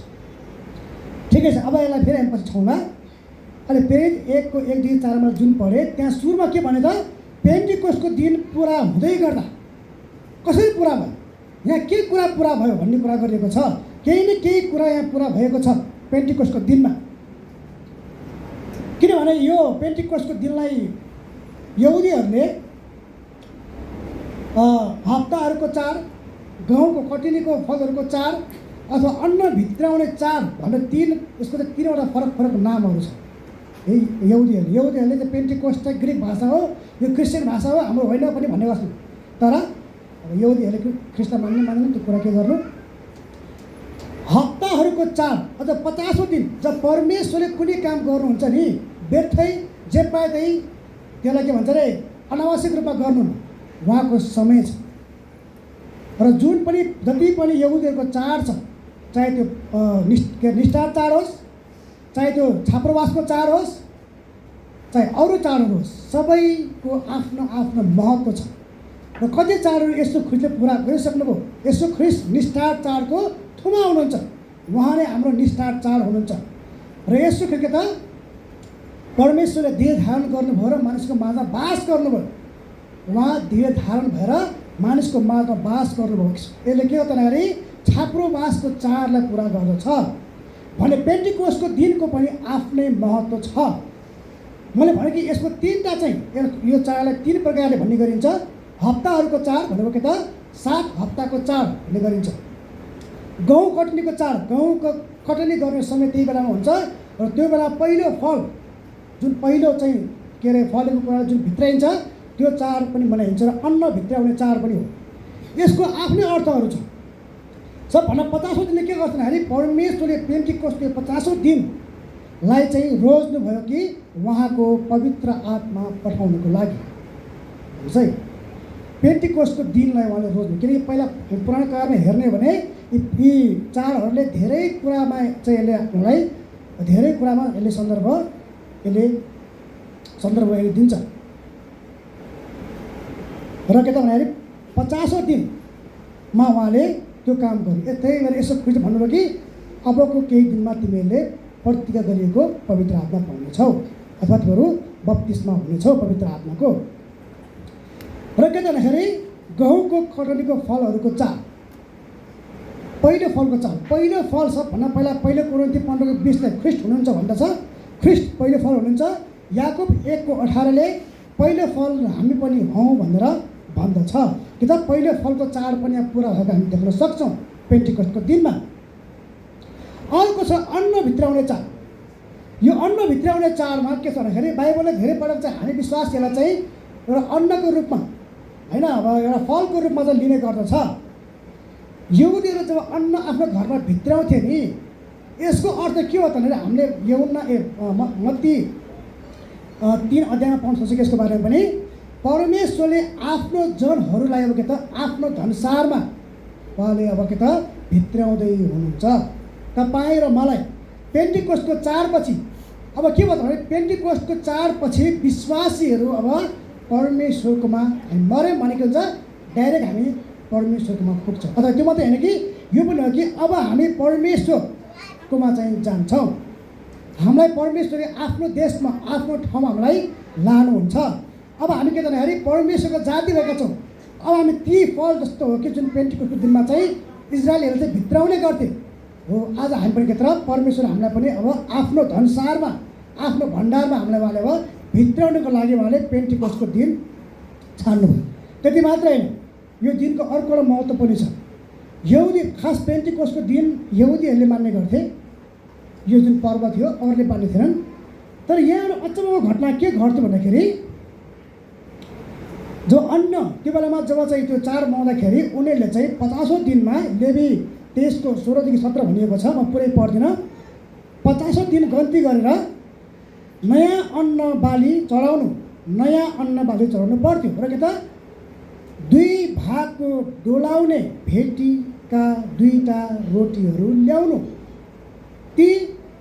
[SPEAKER 1] ठिकै छ। अब यसलाई फेरि हामी पछि छौँला। अहिले प्रेरित 1:1-2-4 जुन पढे त्यहाँ सुरुमा के भने त पेन्टिकोस्टको दिन पुरा हुँदै गर्दा कसरी पुरा भयो, यहाँ के कुरा पुरा भयो भन्ने कुरा गरिएको छ। केही न केही कुरा यहाँ पुरा भएको छ पेन्टिकोस्टको दिनमा। किनभने यो पेन्टिकोस्टको दिनलाई यहुदीहरूले हप्ताहरूको चाड, गहुँको कटिनीको फलहरूको चाड अथवा अन्न भित्राउने चाड भनेर यसको चाहिँ 3वटा फरक नामहरू छ। यहुदीहरूले चाहिँ पेन्टिकोस्ट चाहिँ ग्रिक भाषा हो, यो क्रिस्चियन भाषा हो, हाम्रो होइन पनि भन्ने गर्छन्। तर अब यहुदीहरूले ख्रिस्ट मान्दैन त्यो कुरा के गर्नु। हप्ताहरूको चाड अथवा 50औं दिन जब परमेश्वरले कुनै काम गर्नुहुन्छ नि, व्यर्थै जे पाए त्यही त्यसलाई के भन्छ अरे अनावश्यक रूपमा गर्नु उहाँको समय छ। र जुन पनि जति पनि यहुदीहरूको चाड छ, चाहे त्यो निष्ठार चाड होस्, चाहे त्यो छाप्रोवासको चाड होस्, चाहे अरू चाडहरू होस्, सबैको आफ्नो आफ्नो महत्त्व छ। र कति चाडहरू यसो ख्रिस्टले पुरा गरिसक्नुभयो। यसो ख्रिस्ट निष्ठार चाडको थुमा हुनुहुन्छ, उहाँले हाम्रो निष्ठार चाड हुनुहुन्छ। र यसो ख्रिस्ट त परमेश्वरले देह धारण गर्नुभयो र मानिसको माझमा बास गर्नुभयो। उहाँ देह धारण भएर मानिसको माझमा बास गर्नुभयो। यसले के हो भन्दाखेरि छाप्रोवासको चाडलाई पुरा गर्दछ भने पेन्टिकोस्टको दिनको पनि आफ्नै महत्त्व छ। मैले भने कि यसको 3टा चाहिँ यो चाडलाई 3 प्रकारले भन्ने गरिन्छ। हप्ताहरूको चाड भनेको के त 7 हप्ताको चाड भन्ने गरिन्छ। गहुँ कटनीको चाड, गहुँको कटनी गर्ने समय त्यही बेलामा हुन्छ र त्यो बेला पहिलो फल जुन पहिलो चाहिँ के अरे फलेको कुरा जुन भित्राइन्छ त्यो चाड पनि मनाइन्छ र अन्न भित्राउने चाड पनि हो। यसको आफ्नै अर्थहरू छ। सबभन्दा 50औं दिन के गर्छन् भने परमेश्वरले पेन्टिकोस्टको 50औं दिनलाई चाहिँ रोज्नु भयो कि उहाँको पवित्र आत्मा पठाउनको लागि हुन्छ है। पेन्टिकोस्टको दिनलाई उहाँले रोज्नु, किनकि पहिला पुरानो कालमा हेर्ने भने यी चाडहरूले धेरै कुरामा चाहिँ यसले सन्दर्भ दिन्छ। र के त भन्दाखेरि 50औं दिनमा उहाँले त्यो काम गर्यो। त्यही भएर यसो ख्रिस्ट भन्नुभयो कि अबको केही दिनमा तिमीहरूले प्रतिज्ञा गरिएको पवित्र आत्मा पाउनेछौ अथवा तिमीहरू बप्तिस्मा हुनेछौ पवित्र आत्माको। र के त भन्दाखेरि गहुँको कटनीको फलहरूको चाड, पहिलो फलको चाड, पहिलो फल सबभन्दा पहिलो कोरिन्थी 15:20 ख्रिस्ट हुनुहुन्छ भन्दछ। ख्रिस्ट पहिलो फल हुनुहुन्छ। याकुब 1:18 पहिलो फल हामी पनि हौँ भनेर भन्दछ। कि त पहिलो फलको चाड पनि यहाँ पुरा भएको हामी देख्न सक्छौँ पेन्टिकस्टको दिनमा। अर्को छ अन्न भित्राउने चाड। यो अन्न भित्राउने चाडमा के छ भन्दाखेरि बाइबलले धेरै पटक चाहिँ हामी विश्वासीहरूलाई चाहिँ एउटा अन्नको रूपमा होइन, अब एउटा फलको रूपमा चाहिँ लिने गर्दछ। यहुदीहरू जब अन्न आफ्नो घरमा भित्राउँथे नि, यसको अर्थ के हो त भनेर हामीले मत्ती 3 अध्यायमा पाउन सक्छौँ। यसको बारेमा पनि परमेश्वरले आफ्नो जनहरूलाई अब के त आफ्नो धनसारमा उहाँले अब के त भित्राउँदै हुनुहुन्छ। तपाईँ र मलाई पेन्टिकोस्टको चाडपछि अब के भयो भने पेन्टिकोस्टको चाडपछि विश्वासीहरू अब परमेश्वरकोमा हामी मऱ्यौँ भनेको हुन्छ डाइरेक्ट हामी परमेश्वरकोमा पुग्छौँ। अथवा त्यो मात्रै होइन कि यो पनि हो कि अब हामी परमेश्वरकोमा चाहिँ जान्छौँ। हामीलाई परमेश्वरले आफ्नो देशमा आफ्नो ठाउँमा हामीलाई लानुहुन्छ। अब हामी के भन्दाखेरि परमेश्वरको जाति भएका छौँ। अब हामी ती फल जस्तो हो कि जुन पेन्टिकोस्टको दिनमा चाहिँ इजरायलीहरू चाहिँ भित्राउने गर्थे हो, आज हामी पनि के त परमेश्वर हामीलाई पनि अब आफ्नो धनसारमा आफ्नो भण्डारमा हामीलाई उहाँले अब भित्राउनको लागि उहाँले पेन्टिकोस्टको दिन छान्नुभयो। त्यति मात्र होइन, यो दिनको अर्को एउटा महत्त्व पनि छ। यहुदी खास पेन्टिकोस्टको दिन यहुदीहरूले मान्ने गर्थे, यो जुन पर्व थियो अरूले मान्ने थिएनन्। तर यहाँ अचम्मको घटना के घट्थ्यो भन्दाखेरि जो अन्न त्यो बेलामा जब चाहिँ त्यो चाड मनाउँदाखेरि उनीहरूले चाहिँ 50औं दिनमा लेवी 23:16-17 भनिएको छ, म पुरै पढ्दिनँ। 50औं दिन गन्ती गरेर नयाँ अन्न बाली चढाउनु पर्थ्यो। र के त 2 भागको डोलाउने भेटीका 2टा रोटीहरू ल्याउनु, ती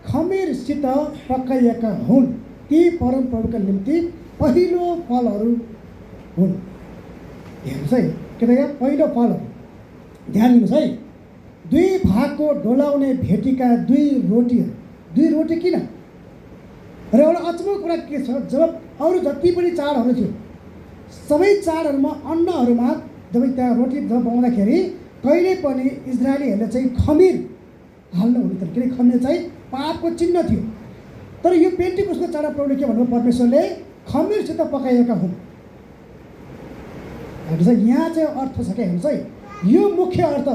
[SPEAKER 1] खमीरसित पकाइएका हुन्, ती परमप्रभुका निम्ति पहिलो फलहरू हुन्। हेर्नुहोस् है, के त यहाँ पहिलो फलहरू ध्यान दिनुहोस् है। 2 भागको डोलाउने भेटीका 2 रोटीहरू, 2 रोटी किन? र एउटा अचम्मको कुरा के छ, जब अरू जति पनि चाडहरू थियो सबै चाडहरूमा अन्नहरूमा जब त्यहाँ रोटी जब बनाउँदाखेरि कहिले पनि इजरायलीहरूले चाहिँ खमीर हाल्नु हुन्थ्यो, किनकि खमीर चाहिँ पापको चिन्ह थियो। तर यो पेन्टिकोस्टको चाडमा प्रभुले के भन्नुभयो, परमेश्वरले खमीरसित पकाइएका हुन्। हेर्नुहोस् है, यहाँ चाहिँ अर्थ छ क्या। हेर्नुहोस् है, यो मुख्य अर्थ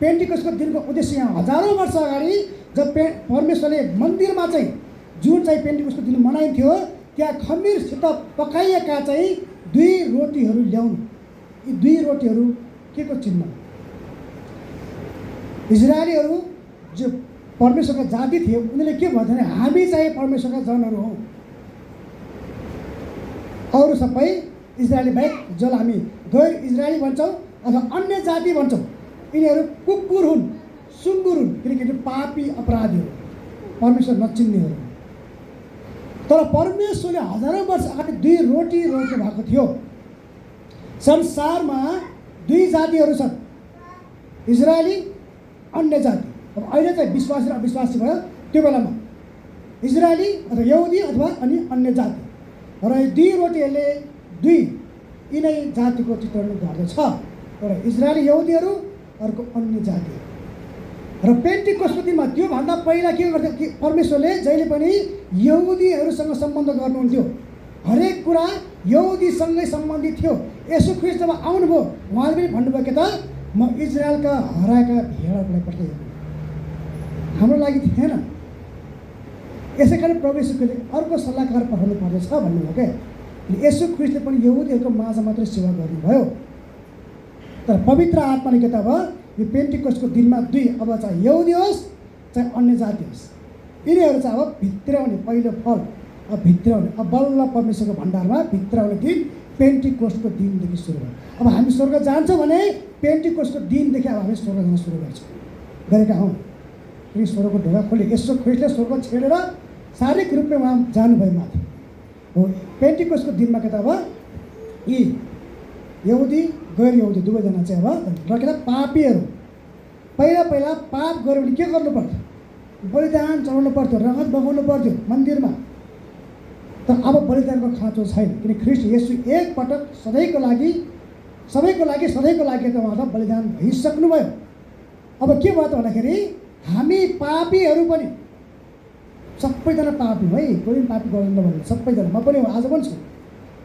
[SPEAKER 1] पेन्टिकोस्टको दिनको उद्देश्य यहाँ हजारौँ वर्ष अगाडि जब परमेश्वरले मन्दिरमा चाहिँ जुन चाहिँ पेन्टिकोस्टको दिन मनाइन्थ्यो त्यहाँ खमीरसित पकाइएका चाहिँ 2 रोटीहरू ल्याउनु। यी 2 रोटीहरू के को चिन्ह? इजरायलीहरू जो परमेश्वरका जाति थिए उनीहरूले के भन्थे भने हामी चाहिँ परमेश्वरका जनहरू हौँ, अरू सबै इजरायली बाहेक जसलाई हामी गैर इजरायली भन्छौँ अथवा अन्य जाति भन्छौँ, यिनीहरू कुकुर हुन्, सुँगुर हुन्, किनकि पापी अपराधीहरू, परमेश्वर नचिन्नेहरू। तर परमेश्वरले हजारौँ वर्ष अगाडि 2 रोटी रोक्नु भएको थियो। संसारमा 2 जातिहरू छन्, इजरायली, अन्य जाति। अब अहिले चाहिँ विश्वासी र अविश्वासी भयो, त्यो बेलामा इजरायली अथवा यहुदी अथवा अनि अन्य जाति। र यी 2 रोटीहरूले 2 यिनै जातिको चित्रण गर्दछ, एउटा इजरायली यहुदीहरू, अर्को अन्य जातिहरू। र पेन्टिकोस्टको दिनमा त्योभन्दा पहिला के गर्थ्यो कि परमेश्वरले जहिले पनि यहुदीहरूसँग सम्बन्ध गर्नुहुन्थ्यो। हरेक कुरा यहुदीसँगै सम्बन्धित थियो। यसो ख्रिस्ट जब आउनुभयो उहाँले पनि भन्नुभयो के त म इजरायलका हराएका भेडाहरूलाई पठाएँ, हाम्रो लागि थिएन। यसै कारण प्रभु येशू ख्रिस्टले अर्को सल्लाहकार पठाउनु पर्दछ भन्नुभयो क्या। येशू ख्रिस्टले पनि यहुदीहरूको माझ मात्रै सेवा गर्नुभयो। तर पवित्र आत्माले के त अब यो पेन्टिकोस्टको दिनमा 2 अब चाहे यहुदी होस् चाहे अन्य जाति होस्, यिनीहरू चाहिँ अब भित्राउने पहिलो फल अब भित्राउने, अब बल्ल परमेश्वरको भण्डारमा भित्राउने दिन पेन्टिकोस्टको दिनदेखि सुरु भयो। अब हामी स्वर्ग जान्छौँ भने पेन्टिकोस्टको दिनदेखि अब हामी स्वर्ग जान सुरु गरेका हौँ। किनकि स्वर्गको ढोका खोले, यसो ख्रिस्टले स्वर्ग छेडेर शारीरिक रूपले उहाँ जानुभयो माथि। हो पेन्टिकोस्टको दिनमा के त अब यी यहुदी गैर यहुदी दुवैजना चाहिँ अब र के त पापीहरू पहिला पहिला पाप गऱ्यो भने के गर्नु पर्थ्यो? बलिदान चढाउनु पर्थ्यो, रगत बगाउनु पर्थ्यो मन्दिरमा। तर अब बलिदानको खाँचो छैन, किन ख्रीष्ट येशू एकपटक सधैँको लागि सबैको लागि सधैँको लागि त उहाँ त बलिदान भइसक्नुभयो। अब के भयो त भन्दाखेरि हामी पापीहरू पनि सबैजना पापी है, कोही पापी गर्दैन भन्नु सबैजना, म पनि आज पनि छु।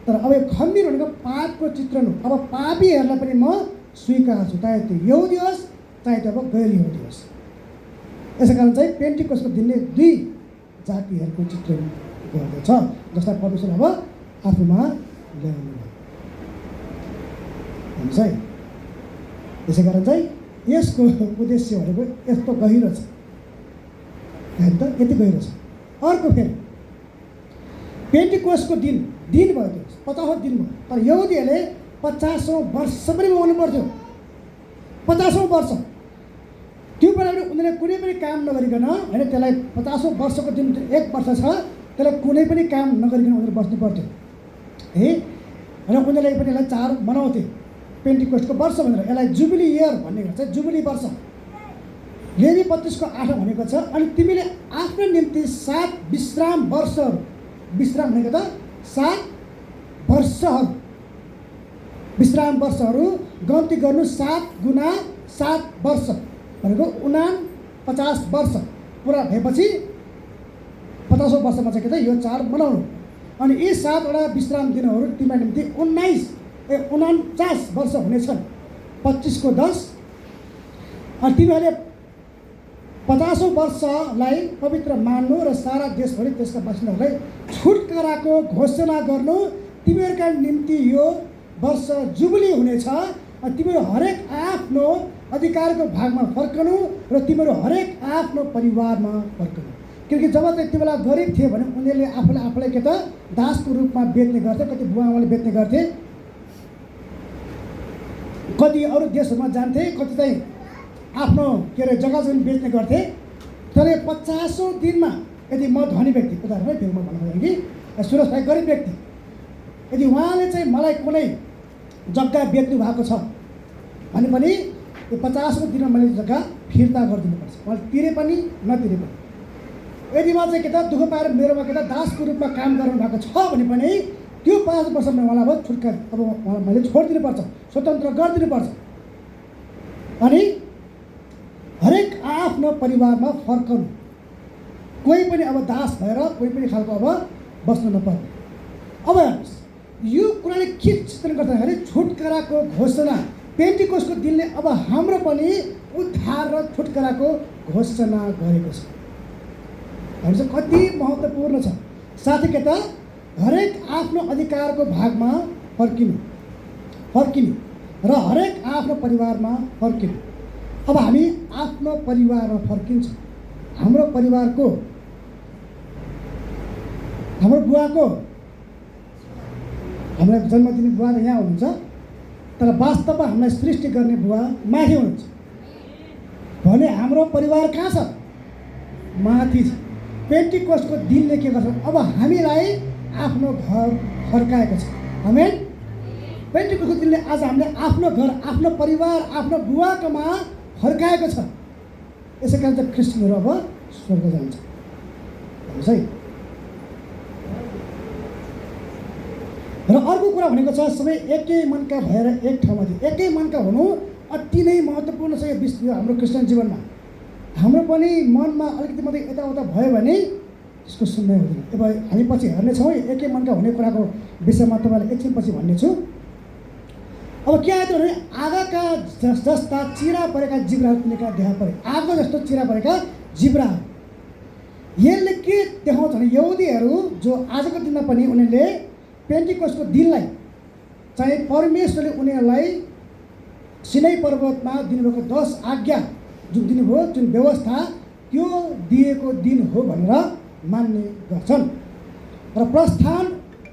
[SPEAKER 1] तर अब यो खण्डित भनेको पापको चित्रण हो। अब पापीहरूलाई पनि म स्वीकार छु, चाहे त्यो यहुदी होस् चाहे त्यो अब गैर यहुदी होस्। यसै कारण चाहिँ पेन्टिकोस्टको दिनले दुई जातिहरूको चित्रण गर्दछ, जसलाई परमेश्वर अब आफूमा ल्याउनु भयो हुन्छ है। यसै कारण चाहिँ यसको उद्देश्य भनेको यस्तो गहिरो छ, होइन त? यति गहिरो छ। अर्को फेरि पेन्टिकोस्टको दिन भयो, त्यो 50औं दिन भयो। तर यहुदीहरूले 50औं वर्ष पनि मनाउनु पर्थ्यो। 50औं वर्ष त्यो बेला पनि उनीहरूले कुनै पनि काम नगरिकन, होइन, त्यसलाई 50औं वर्षको दिन 1 वर्ष छ, त्यसलाई कुनै पनि काम नगरिकन उनीहरू बस्नु पर्थ्यो है। र उनीहरूले पनि यसलाई चाड मनाउँथे, पेन्टिकोस्टको वर्ष भनेर। यसलाई जुबिली इयर भन्ने गर्छ, जुबिली वर्ष। लेवी 32:8 भनेको छ, अनि तिमीले आफ्नो निम्ति 7 विश्राम वर्षहरू, विश्राम भनेको त 7 वर्षहरू, विश्राम वर्षहरू गन्ती गर्नु। 7 गुणा 7 वर्ष भनेको 49 वर्ष पुरा भएपछि 50औं वर्षमा चाहिँ के त यो चाड मनाउनु। अनि यी 7वटा विश्राम दिनहरू तिम्रो निम्ति 49 वर्ष हुनेछन्, 25 को 10। अनि तिमीहरूले 50औं वर्षलाई पवित्र मान्नु र सारा देशभरि त्यसका बासिन्दाहरूलाई छुटकाराको घोषणा गर्नु। तिमीहरूका निम्ति यो वर्ष जुबिली हुनेछ। तिमीहरू हरेक आफ्नो अधिकारको भागमा फर्कनु र तिमीहरू हरेक आफ्नो परिवारमा फर्कनु। किनकि जब चाहिँ त्यो बेला गरिब थिए भने उनीहरूले आफूलाई के त दासको रूपमा बेच्ने गर्थे, कति बुवा आमाले बेच्ने गर्थे, कति अरू देशहरूमा जान्थे, कति चाहिँ आफ्नो के अरे जग्गा जमिन बेच्ने गर्थे। तर 50औं दिनमा यदि म धनी व्यक्ति, उदाहरण है फिल्ममा भन्नु कि सुरेश भाइ गरिब व्यक्ति, यदि उहाँले चाहिँ मलाई कुनै जग्गा बेच्नु भएको छ भने पनि यो 50औं दिनमा मैले जग्गा फिर्ता गरिदिनुपर्छ, मैले तिरे पनि नतिरे पनि। यदि म चाहिँ के त दुःख पाएर मेरोमा के त दासको रूपमा काम गर्नु भएको छ भने पनि त्यो 5 वर्षमा उहाँलाई अब छुटकारा, अब उहाँलाई मैले छोडिदिनुपर्छ, स्वतन्त्र गरिदिनुपर्छ। अनि हरेक आफ्नो परिवारमा फर्कनु, कोही पनि अब दास भएर कोही पनि खालको अब बस्नु नपर्ने। अब यो कुराले के चित्रण गर्दाखेरि छुटकाराको घोषणा पेन्टिकोस्टको दिनले अब हाम्रो पनि उद्धार र छुटकाराको घोषणा गरेको छ। हामी चाहिँ कति महत्त्वपूर्ण छ। साथै के त हरेक आफ्नो अधिकारको भागमा फर्किनु र हरेक आफ्नो परिवारमा फर्किनु। अब हामी आफ्नो परिवारमा फर्किन्छौँ। हाम्रो परिवारको, हाम्रो बुवाको, हामीलाई जन्म दिने बुवा त यहाँ हुनुहुन्छ, तर वास्तवमा हामीलाई सृष्टि गर्ने बुवा माथि हुनुहुन्छ भने हाम्रो परिवार कहाँ छ? माथि छ। पेन्टिकोस्टको दिनले के गर्छ? अब हामीलाई आफ्नो घर फर्काएको छ। आमेन। पेन्टिकोस्टको दिनले आज हामीले आफ्नो घर, आफ्नो परिवार, आफ्नो बुवाकोमा फर्काएको छ। यसै कारण चाहिँ ख्रिस्टियनहरू अब स्वर्ग जान्छ भन्नुहोस् है। र अर्को कुरा भनेको छ सबै एकै मनका भएर एक ठाउँमा थिए। एकै मनका हुनु अति नै महत्त्वपूर्ण छ यो हाम्रो क्रिस्चियन जीवनमा। हाम्रो पनि मनमा अलिकति मात्रै यताउता भयो भने त्यसको सुन्नै हुँदैन। अब हामी पछि हेर्नेछौँ एकै मनका हुने कुराको विषयमा तपाईँलाई एकछिनपछि भन्नेछु। अब के आयो भने आगोका जस्ता चिरा परेका जिब्राहरू तिनीका देखा परे। आगो जस्तो चिरा परेका जिब्राहरू यसले के देखाउँछ भने यहुदीहरू जो आजको दिनमा पनि उनीहरूले पेन्टिकोस्टको दिनलाई चाहिँ परमेश्वरले उनीहरूलाई सिनै पर्वतमा दिनुभएको 10 आज्ञा जुन दिनुभयो, जुन व्यवस्था, त्यो दिएको दिन हो भनेर मान्ने गर्छन्। र प्रस्थान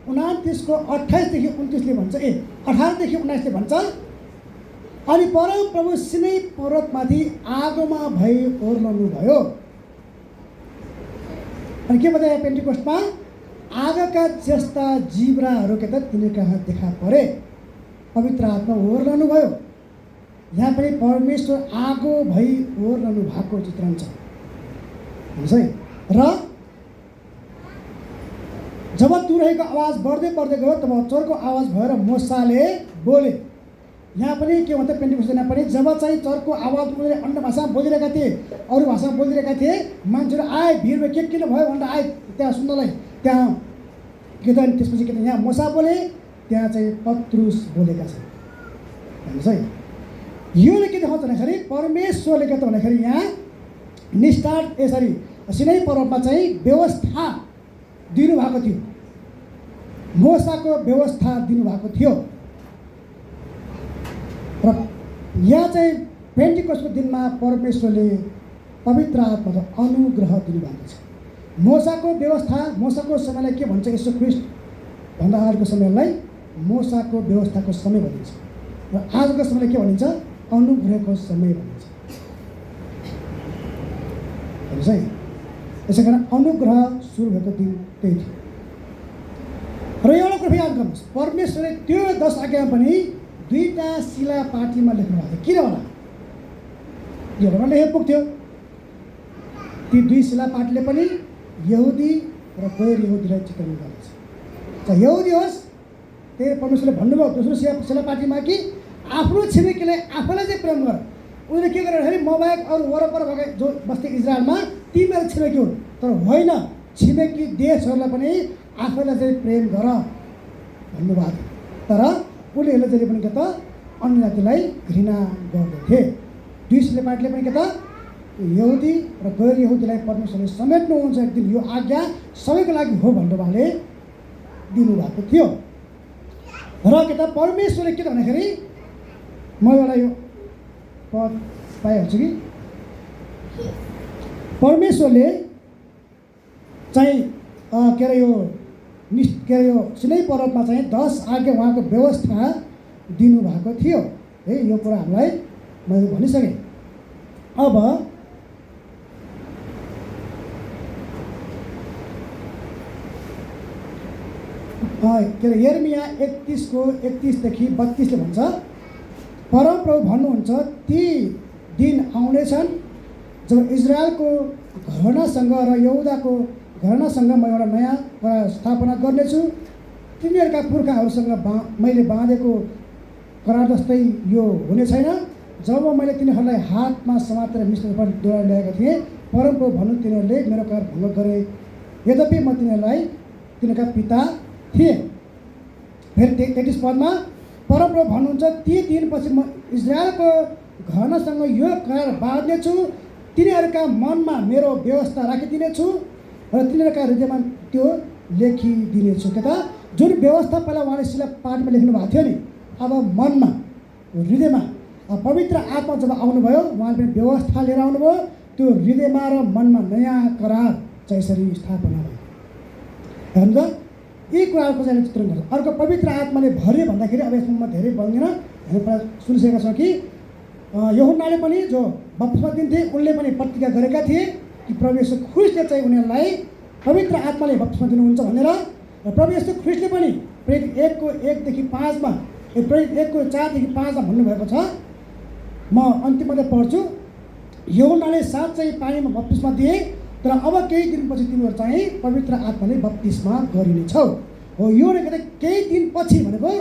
[SPEAKER 1] 29 को 28 देखि 29ले भन्छ, 18 देखि 19ले भन्छ, अनि परम प्रभु सिनै पर्वतमाथि आगोमा भई ओर्लनु भयो। अनि के बतायो पेन्टिकोस्टमा? आगोका जस्ता जिब्राहरू के त तिनी कहाँ देखा परे। पवित्र आत्मा ओर्लनु भयो। यहाँ पनि परमेश्वर आगो भई ओर्लनु भएको चित्रण छ हुन्छ है। र जब तुरहीको आवाज बढ्दै बढ्दै गयो तब चोरको आवाज भएर मूसाले बोले। यहाँ पनि के भन्छ पेन्टिकोस्टमा पनि जब चाहिँ चोरको आवाज उनीहरूले अन्य भाषामा बोलिरहेका थिए, अरू भाषामा बोलिरहेका थिए, मान्छेहरू आए, भिड के किन भयो भनेर आए त्यहाँ सुन्नलाई। त्यहाँ के त त्यसपछि के त यहाँ मूसा बोले, त्यहाँ चाहिँ पत्रुस बोलेका छन् हेर्नुहोस् है। योले के देखाउँछ भन्दाखेरि परमेश्वरले के त भन्दाखेरि यहाँ निस्टार यसरी सिनै पर्वतमा चाहिँ व्यवस्था दिनुभएको थियो, मूसाको व्यवस्था दिनुभएको थियो। र यहाँ चाहिँ पेन्टिकोस्टको दिनमा परमेश्वरले पवित्र आत्माको अनुग्रह दिनुभएको छ। मूसाको व्यवस्था, मूसाको समयलाई के भन्छ यीशु ख्रीष्ट भन्दा अगाडिको समयलाई मूसाको व्यवस्थाको समय भनिन्छ र आजको समयलाई के भनिन्छ अनुग्रहको समय भनिन्छ हेर्नुहोस् है। यसै कारण अनुग्रह सुरु भएको दिन त्यही थियो। र एउटा कुरा याद गर्नुहोस्, परमेश्वरले त्यो 10 आज्ञामा पनि 2टा शिला पाटीमा लेख्नु भएको थियो। किन होला एउटा लेखेको पुग्थ्यो। ती 2 शिला पाटीले पनि यहुदी र गैर यहुदीलाई चित्रण गर्दछ। चाहे यहुदी होस्, त्यही परमेश्वरले भन्नुभयो दोस्रो शिला पाटीमा कि आफ्नो छिमेकीलाई आफूलाई चाहिँ प्रेम गर। उनीहरूले के गरेर भने मोबाइल अरू वरपर भएका जो बस्ती इजरायलमा ती मेरो छिमेकी हुन्, तर होइन छिमेकी देशहरूलाई पनि आफैलाई चाहिँ प्रेम गर भन्नुभएको थियो। तर उनीहरूले जहिले पनि के त अन्य जातिलाई घृणा गर्दथे। 2 शिला पाटीले पनि के त यहुदी र गैर यहुदीलाई परमेश्वरले समेट्नुहुन्छ एक दिन, यो आज्ञा सबैको लागि हो भनेर उहाँले दिनुभएको थियो। र के त परमेश्वरले के त भन्दाखेरि म एउटा यो पद पाइहाल्छु कि परमेश्वरले चाहिँ के अरे यो सिनै पर्वतमा चाहिँ 10 आज्ञा उहाँको व्यवस्था दिनुभएको थियो है। यो कुरा हामीलाई मैले भनिसकेँ। अब के अरे यर्मिया 31:31देखि 32ले भन्छ, परमप्रभु भन्नुहुन्छ ती दिन आउनेछन् जब इजरायलको घरानासँग र यहुदाको घरानासँग म एउटा नयाँ स्थापना गर्नेछु। तिनीहरूका पुर्खाहरूसँग मैले बाँधेको करार जस्तै यो हुने छैन। जब मैले तिनीहरूलाई हातमा समातेर मिश्रबाट डोरा ल्याएको थिएँ, परमप्रभु भन्नु तिनीहरूले मेरो करार भङ्ग गरे, यद्यपि म तिनीहरूका पिता थिएँ। फेरि 33 पदमा परमप्रभु भन्नुहुन्छ ती दिनपछि म इजरायलको घरानासँग यो करार बाँध्नेछु, तिनीहरूका मनमा मेरो व्यवस्था राखिदिनेछु र तिनीहरूका हृदयमा त्यो लेखिदिनेछु। के त जुन व्यवस्था पहिला उहाँले शिला पाठमा लेख्नु भएको थियो नि, अब मनमा हृदयमा पवित्र आत्मा जब आउनुभयो उहाँले पनि व्यवस्था लिएर आउनुभयो। त्यो हृदयमा र मनमा नयाँ करार चाहिँ यसरी स्थापना भयो। हेर्नु त यी कुराहरूको चाहिँ चित्रण गर्छ। अर्को पवित्र आत्माले भर्यो भन्दाखेरि अब यसमा म धेरै बोल्दिनँ, हामी प्रायः सुनिसकेका छौँ कि यूहन्नाले पनि जो बप्तिस्मा दिन्थे उनले पनि प्रतिज्ञा गरेका थिए कि प्रभु येशू ख्रीष्टले चाहिँ उनीहरूलाई पवित्र आत्माले बप्तिस्मा दिनुहुन्छ भनेर। र प्रभु येशू ख्रीष्टले पनि प्रेरित 1:1देखि 5मा प्रेरित 1:4देखि 5मा भन्नुभएको छ। म अन्तिममा पढ्छु। यूहन्नाले साँच्चै पानीमा बप्तिस्मा दिए, तर अब केही दिनपछि तिमीहरू चाहिँ पवित्र आत्माले बप्तिस्मा गरिनेछौ। हो यो केही दिनपछि भनेको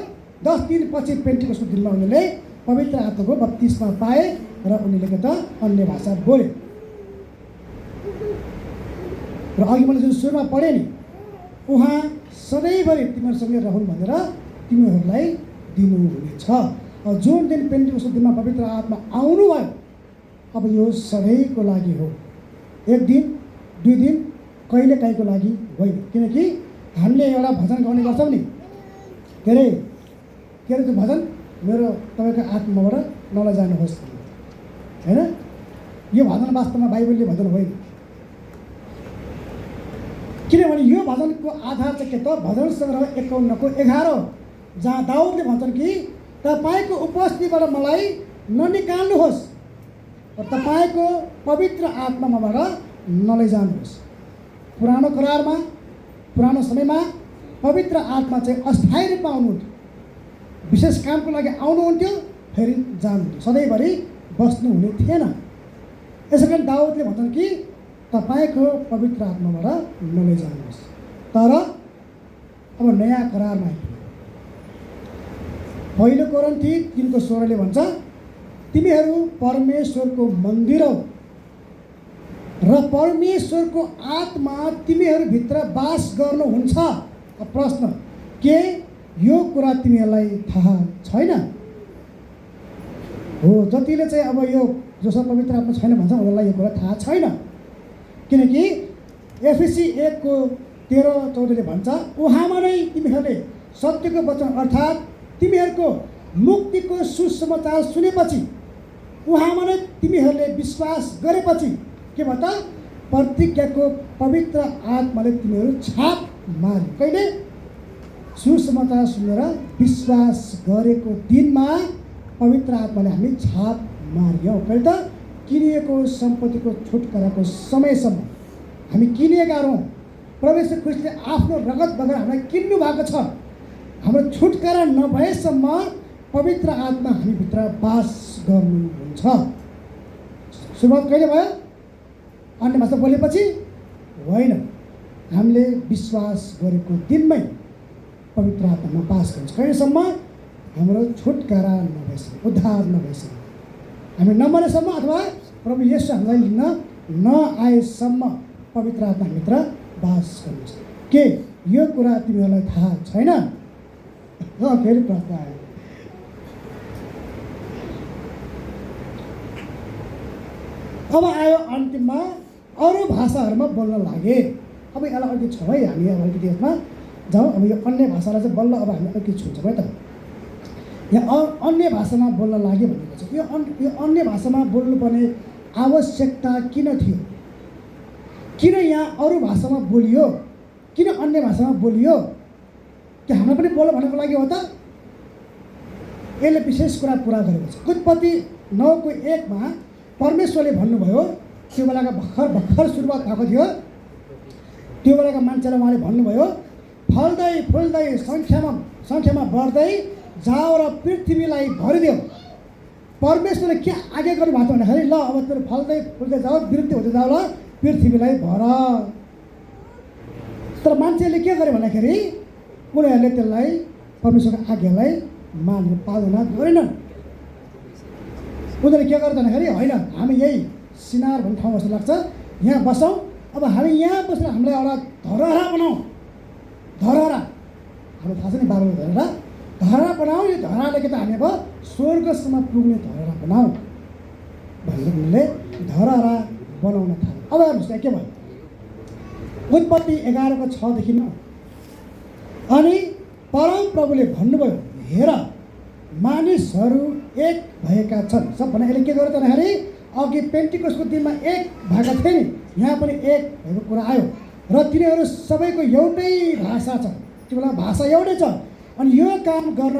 [SPEAKER 1] 10 दिनपछि पेन्टिकोस्टको दिनमा उनीहरूले पवित्र आत्माको बप्तिस्मा पाए र उनीहरूले के त अन्य भाषा बोले। र अघि मैले जुन सुरुमा पढेँ नि, उहाँ सधैँभरि तिमीहरूसँगै रहन् भनेर तिमीहरूलाई दिनुहुनेछ। जुन दिन पेन्टिकोस्टको दिनमा पवित्र आत्मा आउनुभयो, अब यो सधैँको लागि हो। 1 दिन 2 दिन कहिले काहीँको लागि होइन। किनकि हामीले एउटा भजन गाउने गर्छौँ नि, के अरे त्यो भजन मेरो तपाईँको आत्माबाट नलैजानुहोस् होइन। यो भजन वास्तवमा बाइबलले भजन होइन। किनभने यो भजनको आधार चाहिँ के त भजन सङ्ग्रह 51को 11 जहाँ दाउदले भन्छन् कि तपाईँको उपस्थितिबाट मलाई ननिकाल्नुहोस् र तपाईँको पवित्र आत्माबाट नलैजानुहोस्। पुरानो करारमा पुरानो समयमा पवित्र आत्मा चाहिँ अस्थायी रूपमा आउनुहुन्थ्यो, विशेष कामको लागि आउनुहुन्थ्यो, फेरि जानुहुन्थ्यो, सधैँभरि बस्नुहुने थिएन। यसै कारण दाउदले भन्छन् कि तपाईँको पवित्र आत्माबाट नलैजानुहोस्। तर अब नयाँ करारमा आइपुग्यो। पहिलो कोरिन्थी 3:16 भन्छ, तिमीहरू परमेश्वरको मन्दिर हौ र परमेश्वरको आत्मा तिमीहरूभित्र बास गर्नुहुन्छ। प्रश्न, के यो कुरा तिमीहरूलाई थाहा छैन? हो, जतिले चाहिँ अब यो जोसँग पवित्र आत्मा छैन भन्छ उनीहरूलाई यो कुरा थाहा छैन। किनकि एफएसी 1:13-14 भन्छ, उहाँमा नै तिमीहरूले सत्यको वचन अर्थात् तिमीहरूको मुक्तिको सुसमाचार सुनेपछि, उहाँमा नै तिमीहरूले विश्वास गरेपछि के भन्छ, प्रतिज्ञाको पवित्र आत्माले तिमीहरू छाप मार्यो। कहिले? सुसमाचार सुनेर विश्वास गरेको दिनमा पवित्र आत्माले हामी छाप मार्यौँ। कहिले त? किनिएको सम्पत्तिको छुटकाराको समयसम्म हामी किनिएका हौँ। परमेश्वर ख्रीष्टले आफ्नो रगत बगेर हामीलाई किन्नु भएको छ। हाम्रो छुटकारा नभएसम्म पवित्र आत्मा हामीभित्र बास गर्नुहुन्छ। सुरुवात कहिले भयो? अन्य भाषा बोलेपछि होइन, हामीले विश्वास गरेको दिनमै पवित्र आत्मामा बास गर्छ। कहिलेसम्म? हाम्रो छुटकारा नभएसम्म, उद्धार नभएसम्म, हामी नमरेसम्म अथवा प्रभु येशू हामीलाई लिन नआएसम्म पवित्र आत्मा हामीभित्र बास गर्नुहुन्छ। के यो कुरा तिमीहरूलाई थाहा छैन? फेरि प्रश्न आयो। अब आयो अन्तिममा अरू भाषाहरूमा बोल्न लागे। अब यसलाई अलिकति छौँ है, हामी अब अलिकति यसमा जाउँ। अब यो अन्य भाषालाई चाहिँ बल्ल अब हामी अलिकति छुन्छौँ है त। यहाँ अन्य भाषामा बोल्न लागे भनेको छ। यो अन्य भाषामा बोल्नुपर्ने आवश्यकता किन थियो? किन यहाँ अरू भाषामा बोलियो? किन अन्य भाषामा बोलियो? कि हाम्रो पनि बोल भनेको लागि हो त? यसले विशेष कुरा पुरा गरेको छ। उत्पत्ति 9:1 परमेश्वरले भन्नुभयो, त्यो बेलाका भर्खर सुरुवात भएको थियो, त्यो बेलाका मान्छेलाई उहाँले भन्नुभयो, फल्दै फुल्दै सङ्ख्यामा बढ्दै जाओ र पृथ्वीलाई भरिदेऊ। परमेश्वरले के आज्ञा गर्नु भएको भन्दाखेरि, ल अब तेरो फल्दै फुल्दै जाऊ, वृद्धि हुँदै जाऊ, ल पृथ्वीलाई भर। तर मान्छेले के गर्यो भन्दाखेरि उनीहरूले त्यसलाई परमेश्वरको आज्ञालाई मान्नु पाल्दैन, गरेनन्। उनीहरूले के गर्छ भन्दाखेरि, होइन हामी यही सिनार भन्ने ठाउँ जस्तो लाग्छ, यहाँ बसौँ, अब हामी यहाँ बसेर हामीलाई एउटा धरहरा बनाऊ। धरहरा हाम्रो थाहा छ नि, बाबुले धरहरा बनाऊ। यो धरहराले के त हामी अब स्वर्गसम्म पुग्ने धरहरा बनाऊ भनेर उनीहरूले धरहरा बनाउन थाल्यो। अब हेर्नुहोस् के भयो? उत्पत्ति 11:6-9 अनि परम प्रभुले भन्नुभयो, हेर मानिसहरू एक भएका छन्। सबभन्दा यसले के गर्यो भन्दाखेरि अघि पेन्टिकोसको दिनमा एक भएका थिए नि, यहाँ पनि एक भएको कुरा आयो र तिनीहरू सबैको एउटै भाषा छ। त्यो बेला भाषा एउटै छ। अनि यो काम गर्न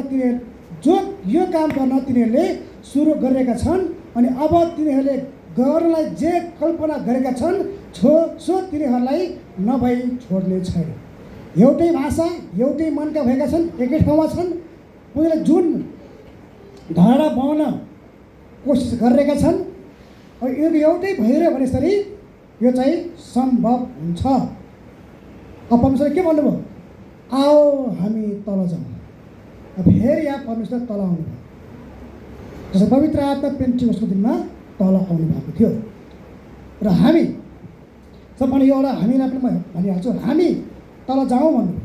[SPEAKER 1] तिनीहरूले सुरु गरेका छन्। अनि अब तिनीहरूले गर्नलाई जे कल्पना गरेका छन् सो तिनीहरूलाई नभई छोड्ने छैन। एउटै भाषा, एउटै मनका भएका छन्, एकै ठाउँमा छन्। उनीहरूले जुन धरहरा बनाउन कोसिस गरिरहेका छन्, यो एउटै भइरह्यो भने यसरी यो चाहिँ सम्भव हुन्छ। अब परमेश्वरले के भन्नुभयो? आओ हामी तल जाउँ। अब फेरि यहाँ परमेश्वर तल आउनुभयो। जस्तो पवित्र आत्मा पेन्टिकोसको दिनमा तल आउनु भएको थियो। र हामी सबभन्दा यो एउटा हामीलाई पनि म भनिहाल्छु, हामी तल जाउँ भन्नुभयो।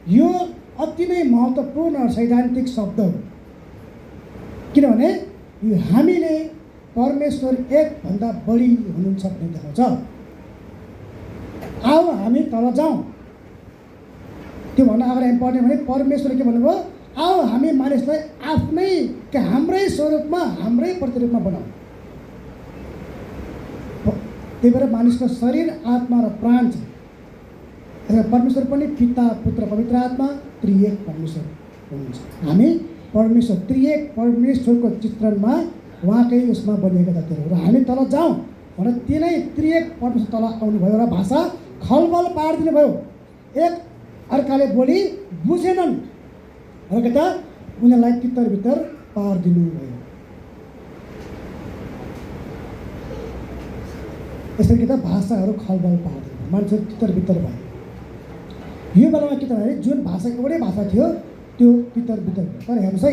[SPEAKER 1] यो अति नै महत्त्वपूर्ण सैद्धान्तिक शब्द हो। किनभने यो हामीले परमेश्वर एकभन्दा बढी हुनुहुन्छ भन्ने देखाउँछ। आओ हामी तल जाउँ। त्योभन्दा अगाडि हामी पढ्ने भने परमेश्वरले के भन्नुभयो? आओ हामी मानिसलाई आफ्नै हाम्रै स्वरूपमा हाम्रै प्रतिरूपमा बनाऊ। त्यही भएर मानिसको शरीर, आत्मा र प्राण छ। परमेश्वर पनि पिता, पुत्र, पवित्र आत्मा त्रिएक परमेश्वर हुनुहुन्छ। हामी परमेश्वर त्रिएक परमेश्वरको चित्रणमा उहाँकै उसमा बनिएका जातिहरू र हामी तल जाउँ भनेर तिनै त्रिएक परमेश्वर तल आउनुभयो र भाषा खलबल पारिदिनु भयो। एक अर्काले बोली बुझेनन् र के त उनीहरूलाई भित्र पार दिनुभयो। यसरी के त भाषाहरू खलबल पार्दैन, मान्छे भित्र भयो। यो बेलामा के त भने जुन भाषा एउटै भाषा थियो त्यो भित्र भयो। तर हेर्नुहोस् है,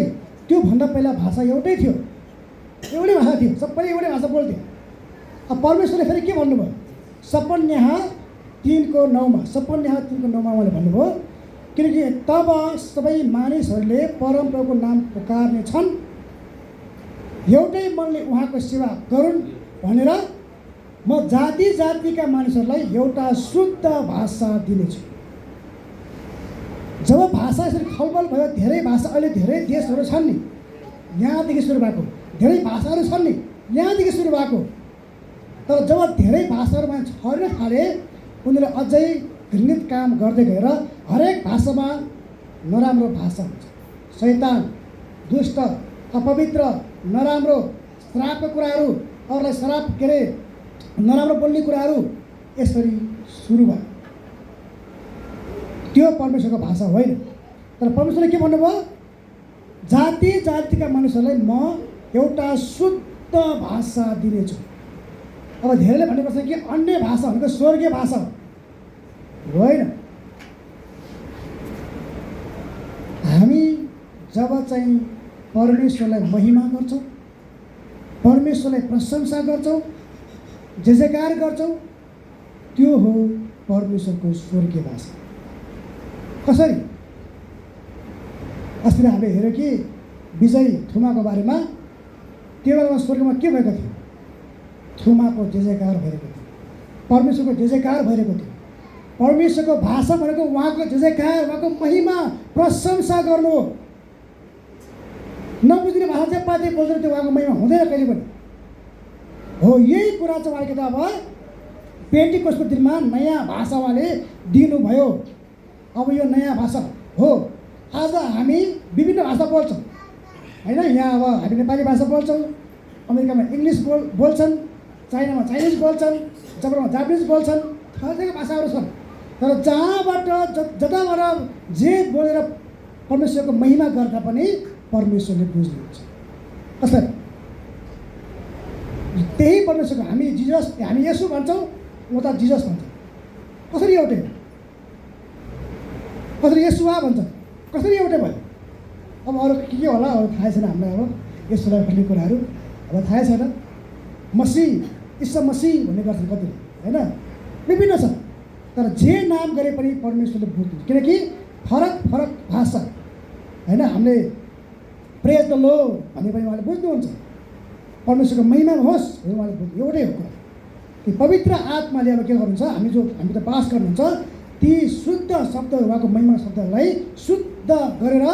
[SPEAKER 1] त्यो भन्दा पहिला भाषा एउटै थियो, एउटै भाषा थियो, सबैले एउटै भाषा बोल्थे। अब परमेश्वरले फेरि के भन्नुभयो? सपन्याह 3:9 सपन्याह 3:9 उहाँले भन्नुभयो, किनकि तब सबै मानिसहरूले परमप्रभुको नाम पुकार्ने छन्, एउटै मनले उहाँको सेवा गरून् भनेर म जाति जातिका मानिसहरूलाई एउटा शुद्ध भाषा दिनेछु। जब भाषा यसरी खलबल भयो, धेरै भाषा अहिले धेरै देशहरू छन् नि, यहाँदेखि सुरु भएको धेरै भाषाहरू छन् नि, यहाँदेखि सुरु भएको। तर जब धेरै भाषाहरूमा छर्न थाले, उनीहरूले अझै घृणित काम गर्दै गएर हरेक भाषामा नराम्रो भाषा हुन्छ, शैतान, दुष्ट, अपवित्र, नराम्रो, श्रापका कुराहरू, अरूलाई श्राप के अरे नराम्रो बोल्ने कुराहरू यसरी सुरु भयो। त्यो परमेश्वरको भाषा होइन। तर परमेश्वरले के भन्नुभयो? जाति जातिका मानिसहरूलाई म एउटा शुद्ध भाषा दिनेछु। अब धेरैले भन्नुपर्छ कि अन्य भाषा भनेको स्वर्गीय भाषा हो, होइन। हामी जब चाहिँ परमेश्वरलाई महिमा गर्छौँ, परमेश्वरलाई प्रशंसा गर्छौँ, जयजयकार गर्छौँ, त्यो हो परमेश्वरको स्वर्गीय भाषा। कसरी? अस्ति हामीले हेऱ्यौँ कि विजय थुमाको बारेमा। त्यो बेलामा स्वर्गमा के भएको थियो? थुमाको जयजयकार भइरहेको थियो, परमेश्वरको जयजयकार भइरहेको थियो। परमेश्वरको भाषा भनेको उहाँको जयजयकार, उहाँको महिमा, प्रशंसा गर्नु हो। नबुझ्ने भाषा चाहिँ पाते बोल्दैन, त्यो उहाँको महिमा हुँदैन कहिले पनि। हो, यही कुरा चाहिँ उहाँले अब पेन्टिकोस्टको दिनमा नयाँ भाषा उहाँले दिनुभयो। अब यो नयाँ भाषा हो। आज हामी विभिन्न भाषा बोल्छौँ, होइन। यहाँ अब हामी नेपाली भाषा बोल्छौँ, अमेरिकामा इङ्ग्लिस बोल्छन्, चाइनामा चाइनिज बोल्छन्, जापानमा जापानिज बोल्छन्, थरीका भाषाहरू छन्। तर जहाँबाट जताबाट जे बोलेर परमेश्वरको महिमा गर्दा पनि परमेश्वरले बुझ्नुहुन्छ। कसरी? त्यही परमेश्वरको हामी जिजस, हामी येशू भन्छौँ, उता जिजस भन्छ। कसरी एउटै? कसरी येशूवा भन्छ? कसरी एउटै भयो? अब अरू के होला अरू थाहा छैन हामीलाई। अब येशूलाई भन्ने कुराहरू अब थाहै छैन। मसीह, ईसा मसीह भन्ने गर्छन् कतिले, होइन। विभिन्न छ, तर जे नाम गरे पनि परमेश्वरले बुझ्नुहुन्छ, किनकि फरक फरक भाषा, होइन। हामीले प्रेज द लर्ड भने पनि उहाँले बुझ्नुहुन्छ, परमेश्वरको महिमा होस् भने उहाँले बुझ्नु। एउटै हो कुरा कि पवित्र आत्माले अब के गर्नुहुन्छ, हामी त बास गर्नुहुन्छ, ती शुद्ध शब्दहरू, उहाँको महिमा शब्दहरूलाई शुद्ध गरेर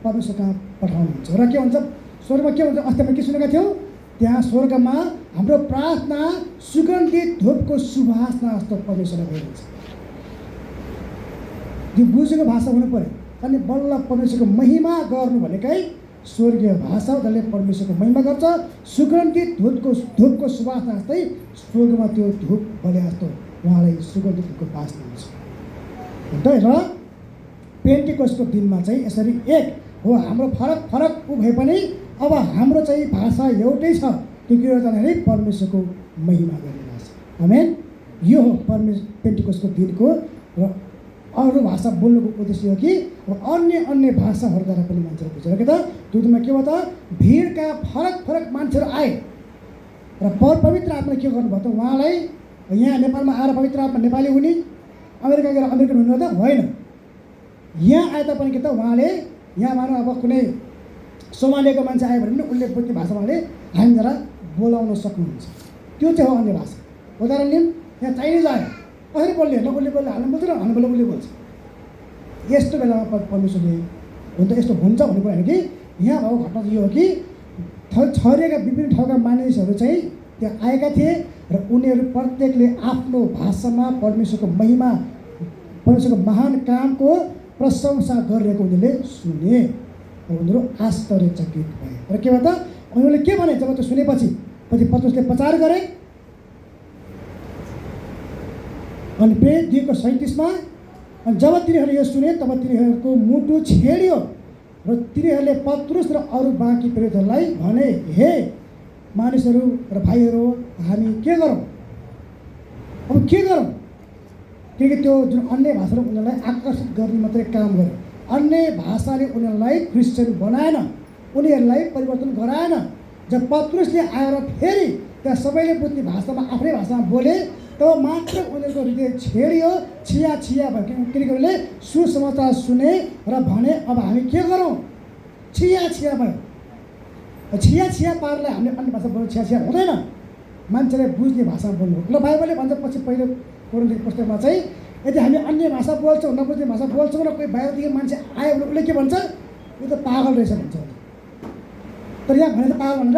[SPEAKER 1] परमेश्वर कहाँ पठाउनुहुन्छ। र के हुन्छ स्वर्गमा? के हुन्छ? अस्ति हामी के सुनेका थियौँ? त्यहाँ स्वर्गमा हाम्रो प्रार्थना सुगन्धित धूपको सुवासना जस्तो परमेश्वरलाई भइरहन्छ। यो बुझेको भाषा हुनु पर्यो। अनि बल्ल परमेश्वरको महिमा गर्नु भनेकै स्वर्गीय भाषा हो, जसले परमेश्वरको महिमा गर्छ। सुगन्धित धूपको सुवासना जस्तै स्वर्गमा त्यो धूप बले जस्तो उहाँलाई सुगन्धित धूपको वासना हुन्छ। र पेन्टिकोस्टको दिनमा चाहिँ यसरी एक हो। हाम्रो फरक फरक ऊ भए पनि अब हाम्रो चाहिँ भाषा एउटै छ। त्यो के हो भन्दाखेरि परमेश्वरको महिमा गर्ने भाषा। आमेन। यो हो पेन्टिकोस्टको दिनको। र अरू भाषा बोल्नुको उद्देश्य हो कि अन्य भाषाहरूद्वारा पनि मान्छेहरू बुझेर के त त्यो दिनमा के भयो त? भिडका फरक फरक मान्छेहरू आए र पवित्र आत्माले के गर्नुभयो त? उहाँलाई यहाँ नेपालमा आएर पवित्र आत्मा नेपाली हुने, अमेरिका गएर अमेरिकन हुनु त होइन। यहाँ आए तापनि के त उहाँले यहाँ मानव अब कुनै सोमालियाको मान्छे आयो भने पनि उसले बुझ्ने भाषा उहाँले हामी जरा बोलाउन सक्नुहुन्छ। त्यो चाहिँ हो अन्य भाषा। उदाहरण लिऊँ, यहाँ चाइनिज आयो, कसरी बोल्ने? न उसले बोल्ने, हामी बोल्दैन, हामी बोल्ने उसले बोल्छ। यस्तो बेलामा परमेश्वरले हुन त यस्तो हुन्छ भन्ने कुरा होइन कि यहाँ भएको घटना चाहिँ यो हो कि छरिएका विभिन्न ठाउँका मानिसहरू चाहिँ त्यहाँ आएका थिए र उनीहरू प्रत्येकले आफ्नो भाषामा परमेश्वरको महिमा, परमेश्वरको महान कामको प्रशंसा गरिरहेको उनीहरूले सुने र उनीहरू आश्चर्यचकित भए। र के भयो त? उनीहरूले के भने जब त्यो सुनेपछि पत्रुसले प्रचार गरे। अनि प्रेरित 2:37 अनि जब तिनीहरूले यो सुने तब तिनीहरूको मुटु छेडियो र तिनीहरूले पत्रुस र अरू बाँकी प्रेरितहरूलाई भने, हे मानिसहरू र भाइहरू, हामी के गरौँ? अब के गरौँ? किनकि त्यो जुन अन्य भाषाले उनीहरूलाई आकर्षित गर्ने मात्रै काम गर्यो। अन्य भाषाले उनीहरूलाई क्रिस्चियन बनाएन, उनीहरूलाई परिवर्तन गराएन। जब पत्रुसले आएर फेरि त्यहाँ सबैले बुझ्ने भाषामा आफ्नै भाषामा बोले तब मात्र उनीहरूको हृदय छेडियो, छिया छिया भयो। किनकि उनीहरूले सुसमाचार सुने र भने, अब हामी के गरौँ? छिया छिया भयो। छिया छिया पारलाई हामीले अन्य भाषा बोल्नु छिया छिया हुँदैन, मान्छेले बुझ्ने भाषामा बोल्नु हो। ल बाइबलले भन्छ पछि पहिलो कोरिन्थीको पुस्तकमा चाहिँ यदि हामी अन्य भाषा बोल्छौँ, नबुझ्ने भाषा बोल्छौँ र कोही बाहिरदेखि मान्छे आयो भने उसले के भन्छ? यो त पागल रहेछ भन्छ। तर यहाँ भने त पागल भनेर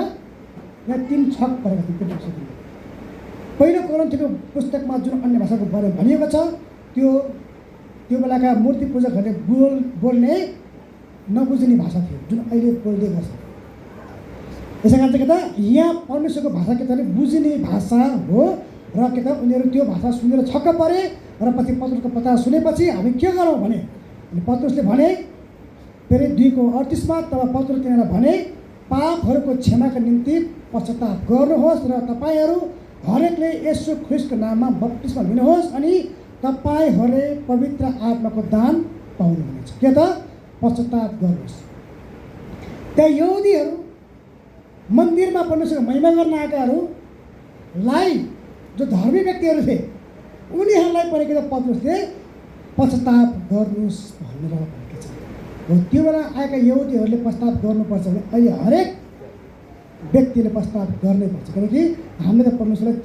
[SPEAKER 1] यहाँ 3 छक परेका थिए त्यो पुस्तकमा। पहिलो कोरिन्थीको पुस्तकमा जुन अन्य भाषाको बारेमा भनिएको छ त्यो बेलाका मूर्ति पूजकहरूले बोल्ने नबुझ्ने भाषा थियो, जुन अहिले बोल्दै गर्छ। यसै कारण चाहिँ के त यहाँ परमेश्वरको भाषा के त बुझिने भाषा हो र के त उनीहरू त्यो भाषा सुनेर छक्क परे र पछि पत्रुसको पता सुनेपछि हामी के गरौँ भने, अनि पत्रुसले भने फेरि 2:38मा, तब पत्रुस तिनीहरूलाई भने, पापहरूको क्षमाका निम्ति पश्चाताप गर्नुहोस् र तपाईँहरू हरेकले येशू ख्रीष्टको नाममा बप्तिस्मा लिनुहोस् अनि तपाईँहरूले पवित्र आत्माको दान पाउनुहुनेछ। के त पश्चाताप गर्नुहोस्। त्यहाँ यहुदीहरू मन्दिरमा परमेश्वरको महिमा गर्न आएकाहरूलाई जो धर्मी व्यक्तिहरू थिए उनीहरूलाई पनि के त पत्रुसले पश्चाताप गर्नुहोस् भनेर भनेको छ। हो त्यो बेला आएका यहुदीहरूले पश्चाताप गर्नुपर्छ भने अहिले हरेक व्यक्तिले पश्चाताप गर्नै पर्छ। किनकि हामीले त परमेश्वरलाई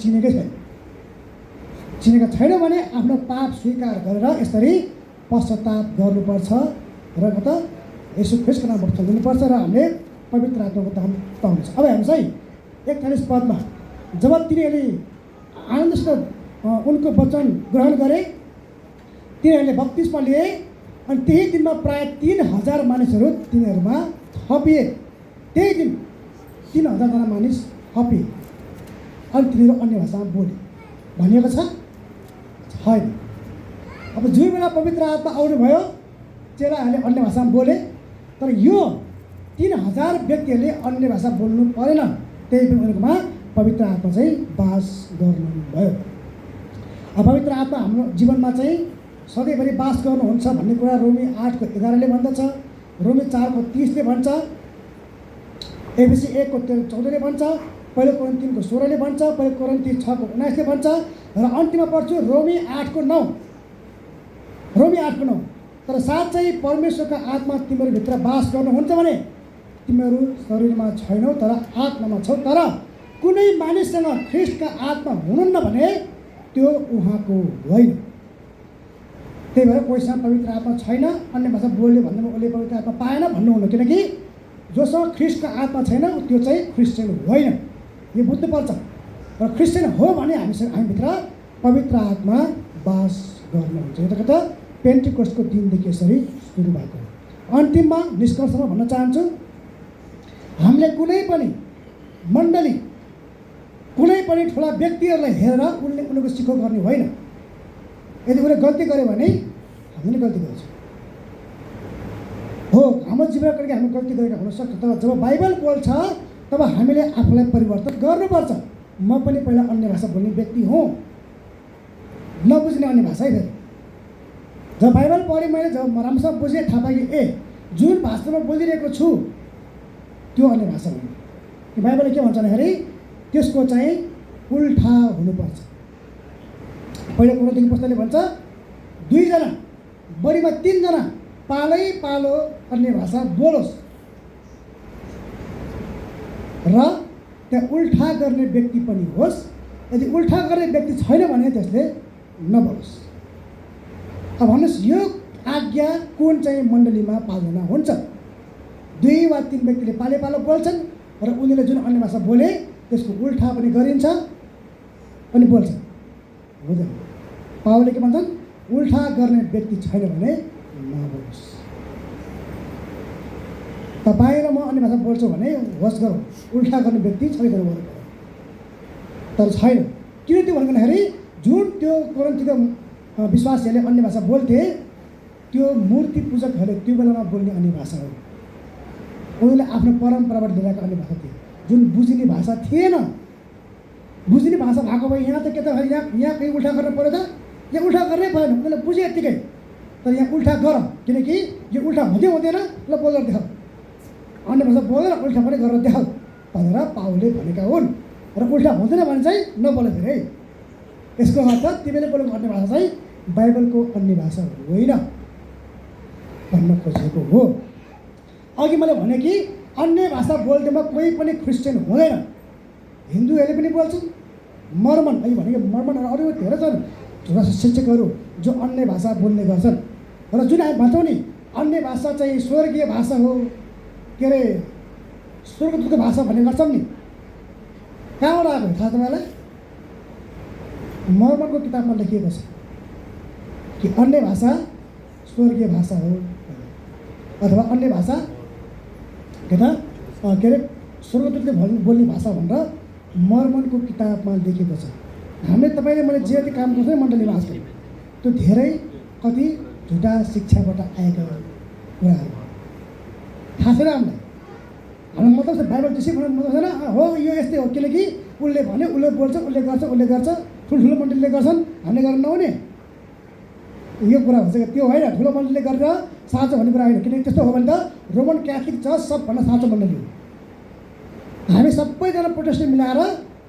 [SPEAKER 1] चिनेका छैन भने आफ्नो पाप स्वीकार गरेर यसरी पश्चाताप गर्नुपर्छ र त येशू ख्रीष्टको नाममा बप्तिस्मा लिनुपर्छ र हामीले पवित्र आत्माको दान पाउनेछ। अब हेर्नुहोस् है 41 पदमा, जब तिनीहरूले आनन्दसित उनको वचन ग्रहण गरे, तिनीहरूले बप्तिस्मा लिए अनि त्यही दिनमा प्राय 3000 मानिसहरू तिनीहरूमा थपिए। त्यही दिन 3000 जना मानिस थपिए अनि तिनीहरू अन्य भाषामा बोले भनिएको छ छैन। अब जुन बेला पवित्र आत्मा आउनुभयो चेलाहरूले अन्य भाषामा बोले, तर यो 3000 व्यक्तिहरूले अन्य भाषा बोल्नु परेन। त्यही पनि उनीहरूकोमा पवित्र आत्मा चाहिँ बास गर्नुभयो। अब पवित्र आत्मा हाम्रो जीवनमा चाहिँ सधैँभरि बास गर्नुहुन्छ भन्ने कुरा रोमी 8:11ले भन्दछ, रोमी 4:30ले भन्छ, एफएसी 1:14ले भन्छ, पहिलो कोरिन्थी 3:16ले भन्छ, पहिलो कोरिन्थी 6:19ले भन्छ र अन्तिममा पढ्छु रोमी 8:9। रोमी 8:9, तर साँच्चै परमेश्वरका आत्मा तिमीहरूभित्र बास गर्नुहुन्छ भने तिमीहरू शरीरमा छैनौ तर आत्मामा छौ। तर कुनै मानिससँग ख्रीष्टका आत्मा हुनुहुन्न भने त्यो उहाँको होइन। त्यही भएर कोहीसँग पवित्र आत्मा छैन, अन्य भाषा बोल्यो भन्दैमा उसले पवित्र आत्मा पाएन भन्नुहुन्न। किनकि जोसँग ख्रीष्टको आत्मा छैन त्यो चाहिँ क्रिस्चियन होइन, यो बुझ्नुपर्छ। र क्रिस्चियन हो भने हामीभित्र पवित्र आत्मा बास गर्नुहुन्छ। यो त पेन्टिकोस्टको दिनदेखि यसरी सुरु भएको हो। अन्तिममा निष्कर्षमा भन्न चाहन्छु, हामीले कुनै पनि मण्डली कुनै पनि ठुला व्यक्तिहरूलाई हेरेर उनीहरूको सिखो गर्ने होइन। यदि उसले गल्ती गर्यो भने हामीले गल्ती गर्छौँ हो, हाम्रो जीवन ਕਰਕੇ हामी गल्ती गरेका हुनसक्छ। तर जब बाइबल बोल्छ तब हामीले आफूलाई परिवर्तन गर्नुपर्छ। म पनि पहिला अन्य भाषा बोल्ने व्यक्ति हुँ, नबुझ्ने अन्य भाषा है। फेरि जब बाइबल पढेँ मैले, जब म राम्रोसँग बुझेँ, थाहा पाएँ कि जुन भाषामा बोलिरहेको छु त्यो अन्य भाषा होइन। कि बाइबलले के भन्छ भन्दाखेरि त्यसको चाहिँ उल्टा हुनुपर्छ। पहिलो कोरिन्थीको पुस्तकले भन्छ 2 जना बढीमा 3 जना पालै पालो अन्य भाषा बोलोस् र त्यहाँ उल्टा गर्ने व्यक्ति पनि होस्। यदि उल्टा गर्ने व्यक्ति छैन भने त्यसले नबोलोस्। अब भन्नुहोस् यो आज्ञा कुन चाहिँ मण्डलीमा पालना हुन्छ? 2 वा 3 व्यक्तिले पालै पालो बोल्छन् र उनीहरूले जुन अन्य भाषा बोले त्यसको उल्टा पनि गरिन्छ अनि बोल्छ, हुँदैन। पावलले के भन्छन्? उल्टा गर्ने व्यक्ति छैन भने नबोलोस्। तपाईँ र म अन्य भाषा बोल्छु भने होस् गरौँ, उल्टा गर्ने व्यक्ति छैन भने, तर छैन। किन त्यो भन्दाखेरि जुन त्यो कोरिन्थीको विश्वासीहरूले अन्य भाषा बोल्थे त्यो मूर्ति पूजकहरूले त्यो बेलामा बोल्ने अन्य भाषा हो। उनीहरूले आफ्नो परम्पराबाट लिएर आएको अन्य भाषा थियो, जुन बुझिने भाषा थिएन। बुझिने भाषा भएको भए यहाँ त के त यहाँ कहीँ उल्टा गर्नु पऱ्यो त, यहाँ उल्टा गर्नै परेन, उनीहरूले बुझे यत्तिकै। तर यहाँ उल्टा गर, किनकि यो उल्टा हुँदै हुँदैन, ल बोलेर देखाऊ, अन्य भाषा बोलेर उल्टा पनि गरेर देखाऊ भनेर पावलले भनेका हुन्। र उल्टा हुँदैन भने चाहिँ नबोले फेरि है। यसको अर्थ तिमीले बोलेको अन्य भाषा चाहिँ बाइबलको अन्य भाषा होइन भन्न खोजेको हो। अघि मैले भने कि अन्य भाषा बोल्दैमा कोही पनि क्रिस्चियन हुँदैन। हिन्दूहरूले पनि बोल्छन्, मर्मन अहिले भनेको मर्मनहरू अरू धेरै छन् शिक्षकहरू जो अन्य भाषा बोल्ने गर्छन्। र जुन हामी भन्छौँ नि अन्य भाषा चाहिँ स्वर्गीय भाषा हो, के अरे स्वर्गदूतको भाषा भन्ने गर्छौँ नि, कहाँबाट आएको थाहा तपाईँलाई? मर्मनको किताबमा लेखिएको छ कि अन्य भाषा स्वर्गीय भाषा हो, अथवा अन्य भाषा के अरे स्वर्गदूतले बोल्ने भाषा भनेर मर्मनको किताबमा लेखेको छ। हामीले तपाईँले मैले जे जति काम गर्छौँ मण्डलीमा आजकल त्यो धेरै कति झुटा शिक्षाबाट आएका कुराहरू थाहा छैन हामीलाई। हाम्रो मतलब चाहिँ बाइबल त्यसै भन्नु मतलब छैन हो यो यस्तै हो, किनकि उसले भन्यो, उसले बोल्छ, उसले गर्छ, ठुल्ठुलो मण्डलीले गर्छन्, हामीले गर्न नहुने यो कुरा हुन्छ। त्यो होइन, ठुलो मण्डलीले गरेर साँचो भन्ने कुरा होइन, किनकि त्यस्तो हो भने त रोमन क्याथोलिक चर्च सबभन्दा साँचो मण्डली हो। हामी सबैजना प्रोटेस्टेन्ट मिलाएर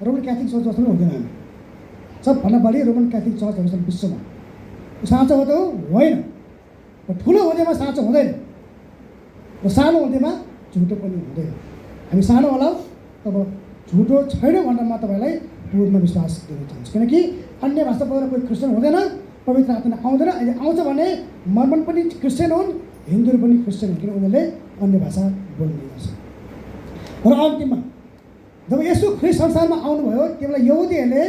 [SPEAKER 1] रोमन क्याथोलिक चर्च जस्तो पनि हुँदैन। हामी सबभन्दा बढी रोमन क्याथोलिक चर्चहरू छन् विश्वमा। साँचो हो त होइन, र ठुलो हुँदैमा साँचो हुँदैन, र सानो हुँदैमा झुटो पनि हुँदैन। हामी सानो होला तब झुटो छैन भनेर म तपाईँलाई पूर्ण विश्वास दिन चाहन्छु, किनकि अन्य भाषा बोलेर कोही क्रिस्चियन हुँदैन, पवित्र आत्मा आउँदैन। अहिले आउँछ भने मर्मन पनि क्रिस्चियन हुन्, हिन्दूहरू पनि क्रिस्चियन हुन्, किन उनीहरूले अन्य भाषा बोल्ने गर्छन्। र अन्तिममा जब यसु ख्रिस्ट संसारमा आउनुभयो त्यतिबेला यहुदीहरूले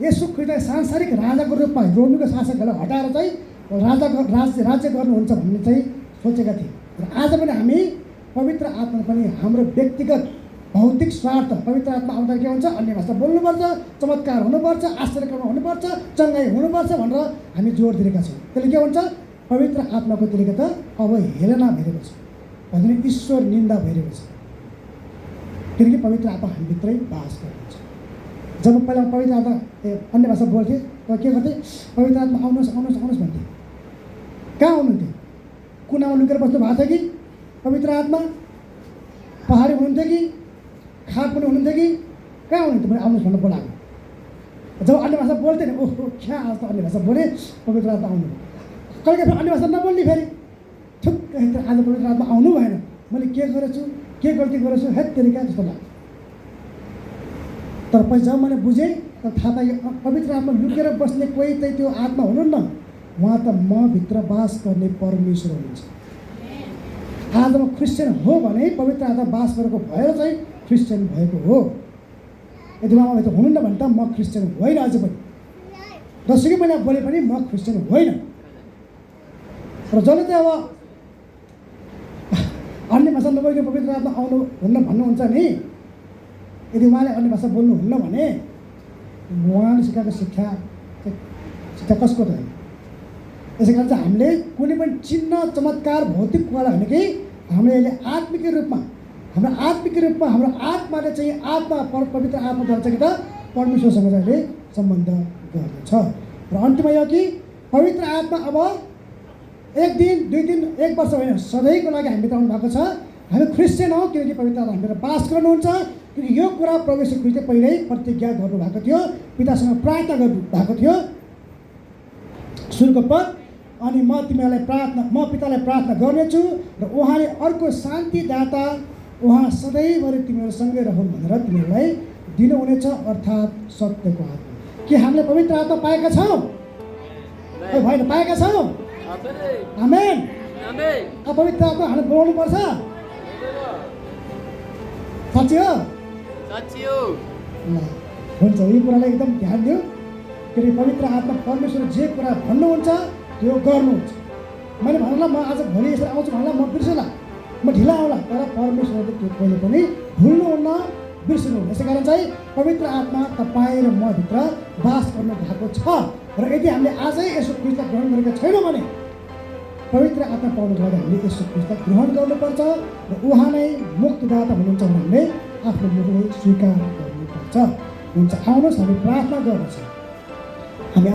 [SPEAKER 1] यसु ख्रिस्टलाई सांसारिक राजाको रूपमा रोमीको शासकहरूलाई हटाएर चाहिँ राज्य गर्नुहुन्छ भन्ने चाहिँ सोचेका थिए। र आज पनि हामी पवित्र आत्मा पनि हाम्रो व्यक्तिगत भौतिक स्वार्थ, पवित्र आत्मा आउँदा के हुन्छ, अन्य भाषा बोल्नुपर्छ, चमत्कार हुनुपर्छ, आश्चर्यक्रम हुनुपर्छ, चङ्गाई हुनुपर्छ भनेर हामी जोड दिएका छौँ। त्यसले के हुन्छ, पवित्र आत्माको त्यसले त अब हेलना भइरहेको छ, भने ईश्वर निन्दा भइरहेको छ, किनकि पवित्र आत्मा हामीभित्रै बास गर्नुहुन्छ। जब पहिला पवित्र आत्मा अन्य भाषा बोल्थे तर के गर्थे, पवित्र आत्मा आउनुहोस् आउनुहोस् आउनुहोस् भन्थे। कहाँ आउनुहुन्थ्यो? कुनामा लुकेर बस्नु भएको थियो कि पवित्र आत्मा? पहाडी हुनुहुन्थ्यो कि खाट पनि हुनुहुन्थ्यो कि कहाँ हुनुहुन्थ्यो? मैले आउनुहोस् भनेर बोलाएको। जब अन्य भाषा बोल्थेँ नि ओहो क्या आज त अन्य भाषा बोलेँ, पवित्र आत्मा आउनु। कहिले फेरि अन्य भाषा नबोल्ने फेरि ठुक्क आज पवित्र आत्मा आउनु भएन, मैले के गरेछु, के गल्ती गरेछु, हेत तरिका जस्तो लाग्यो। तर पछि जब मैले बुझेँ तर थाहा पाएँ पवित्र आत्मा लुकेर बस्ने कोही चाहिँ त्यो आत्मा हुनुहुन्न, उहाँ त म भित्र बास गर्ने परमेश्वर हुनुहुन्छ। आज म क्रिस्चियन हो भने पवित्र आत्मा बास गरेको भएर चाहिँ क्रिस्चियन भएको हो। यदि उहाँमा त हुनुहुन्न भने त म क्रिस्चियन होइन। अझै पनि जसुकै मैले बोले पनि म क्रिस्चियन होइन। र जसले चाहिँ अब अन्य भाषा नबोलिकन पवित्र आत्मा आउनुहुन्न भन्नुहुन्छ नि, यदि उहाँले अन्य भाषा बोल्नुहुन्न भने उहाँले सिकाएको शिक्षा कसको त होइन। त्यसै कारण चाहिँ हामीले कुनै पनि चिन्ह चमत्कार भौतिक कुरालाई होइन कि हामीले अहिले आत्मिक रूपमा हाम्रो आत्माले चाहिँ पवित्र आत्माद्वारा चाहिँ त परमेश्वरसँग चाहिँ अहिले सम्बन्ध गर्दछ। र अन्तिममा यो कि पवित्र आत्मा अब एक दिन दुई दिन एक वर्ष होइन सधैँको लागि हामीभित्र आउनु भएको छ। हामी क्रिस्चियन हौँ किनकि पवित्र आत्मा हामीभित्र बास गर्नुहुन्छ। किनकि यो कुरा प्रभु यीशु ख्रीष्टले पहिल्यै प्रतिज्ञा गर्नुभएको थियो, पितासँग प्रार्थना गर्नुभएको थियो सुरुको पद, अनि म पितालाई प्रार्थना गर्नेछु र उहाँले अर्को शान्तिदाता उहाँ सधैँभरि तिमीहरूसँगै रहन् भनेर तिमीहरूलाई दिनुहुनेछ, अर्थात् सत्यको आत्मा। के हामीले पवित्र आत्मा पाएका छौँ? होइन, पाएका छौँ। आमेन। पवित्र आत्मा हामीले बोलाउनु पर्छ। साँच्ची हो? ल हुन्छ, यो कुरालाई एकदम ध्यान दियो। किनकि पवित्र आत्मा परमेश्वर जे कुरा भन्नुहुन्छ त्यो गर्नुहुन्छ। मैले भन्नुला म आज भोलि यसरी आउँछु भन्नुला म बिर्सला, म ढिला आउला, तर परमेश्वरले त्यो कहिले पनि भुल्नुहुन्न, बिर्सनुहुन्न। यसै कारण चाहिँ पवित्र आत्मा तपाईँ र म भित्र बास गर्नु भएको छ। र यदि हामीले आजै यसो ख्रीष्टलाई ग्रहण गरेका छैनौँ भने पवित्र आत्मा पाउनको लागि हामीले यसो ख्रिस्टलाई ग्रहण गर्नुपर्छ र उहाँ नै मुक्तिदाता हुनुहुन्छ भने हामीले आफ्नो मुखले स्वीकार गर्नुपर्छ। हुन्छ, आउनुहोस् हामी प्रार्थना गर्नेछौँ। हामी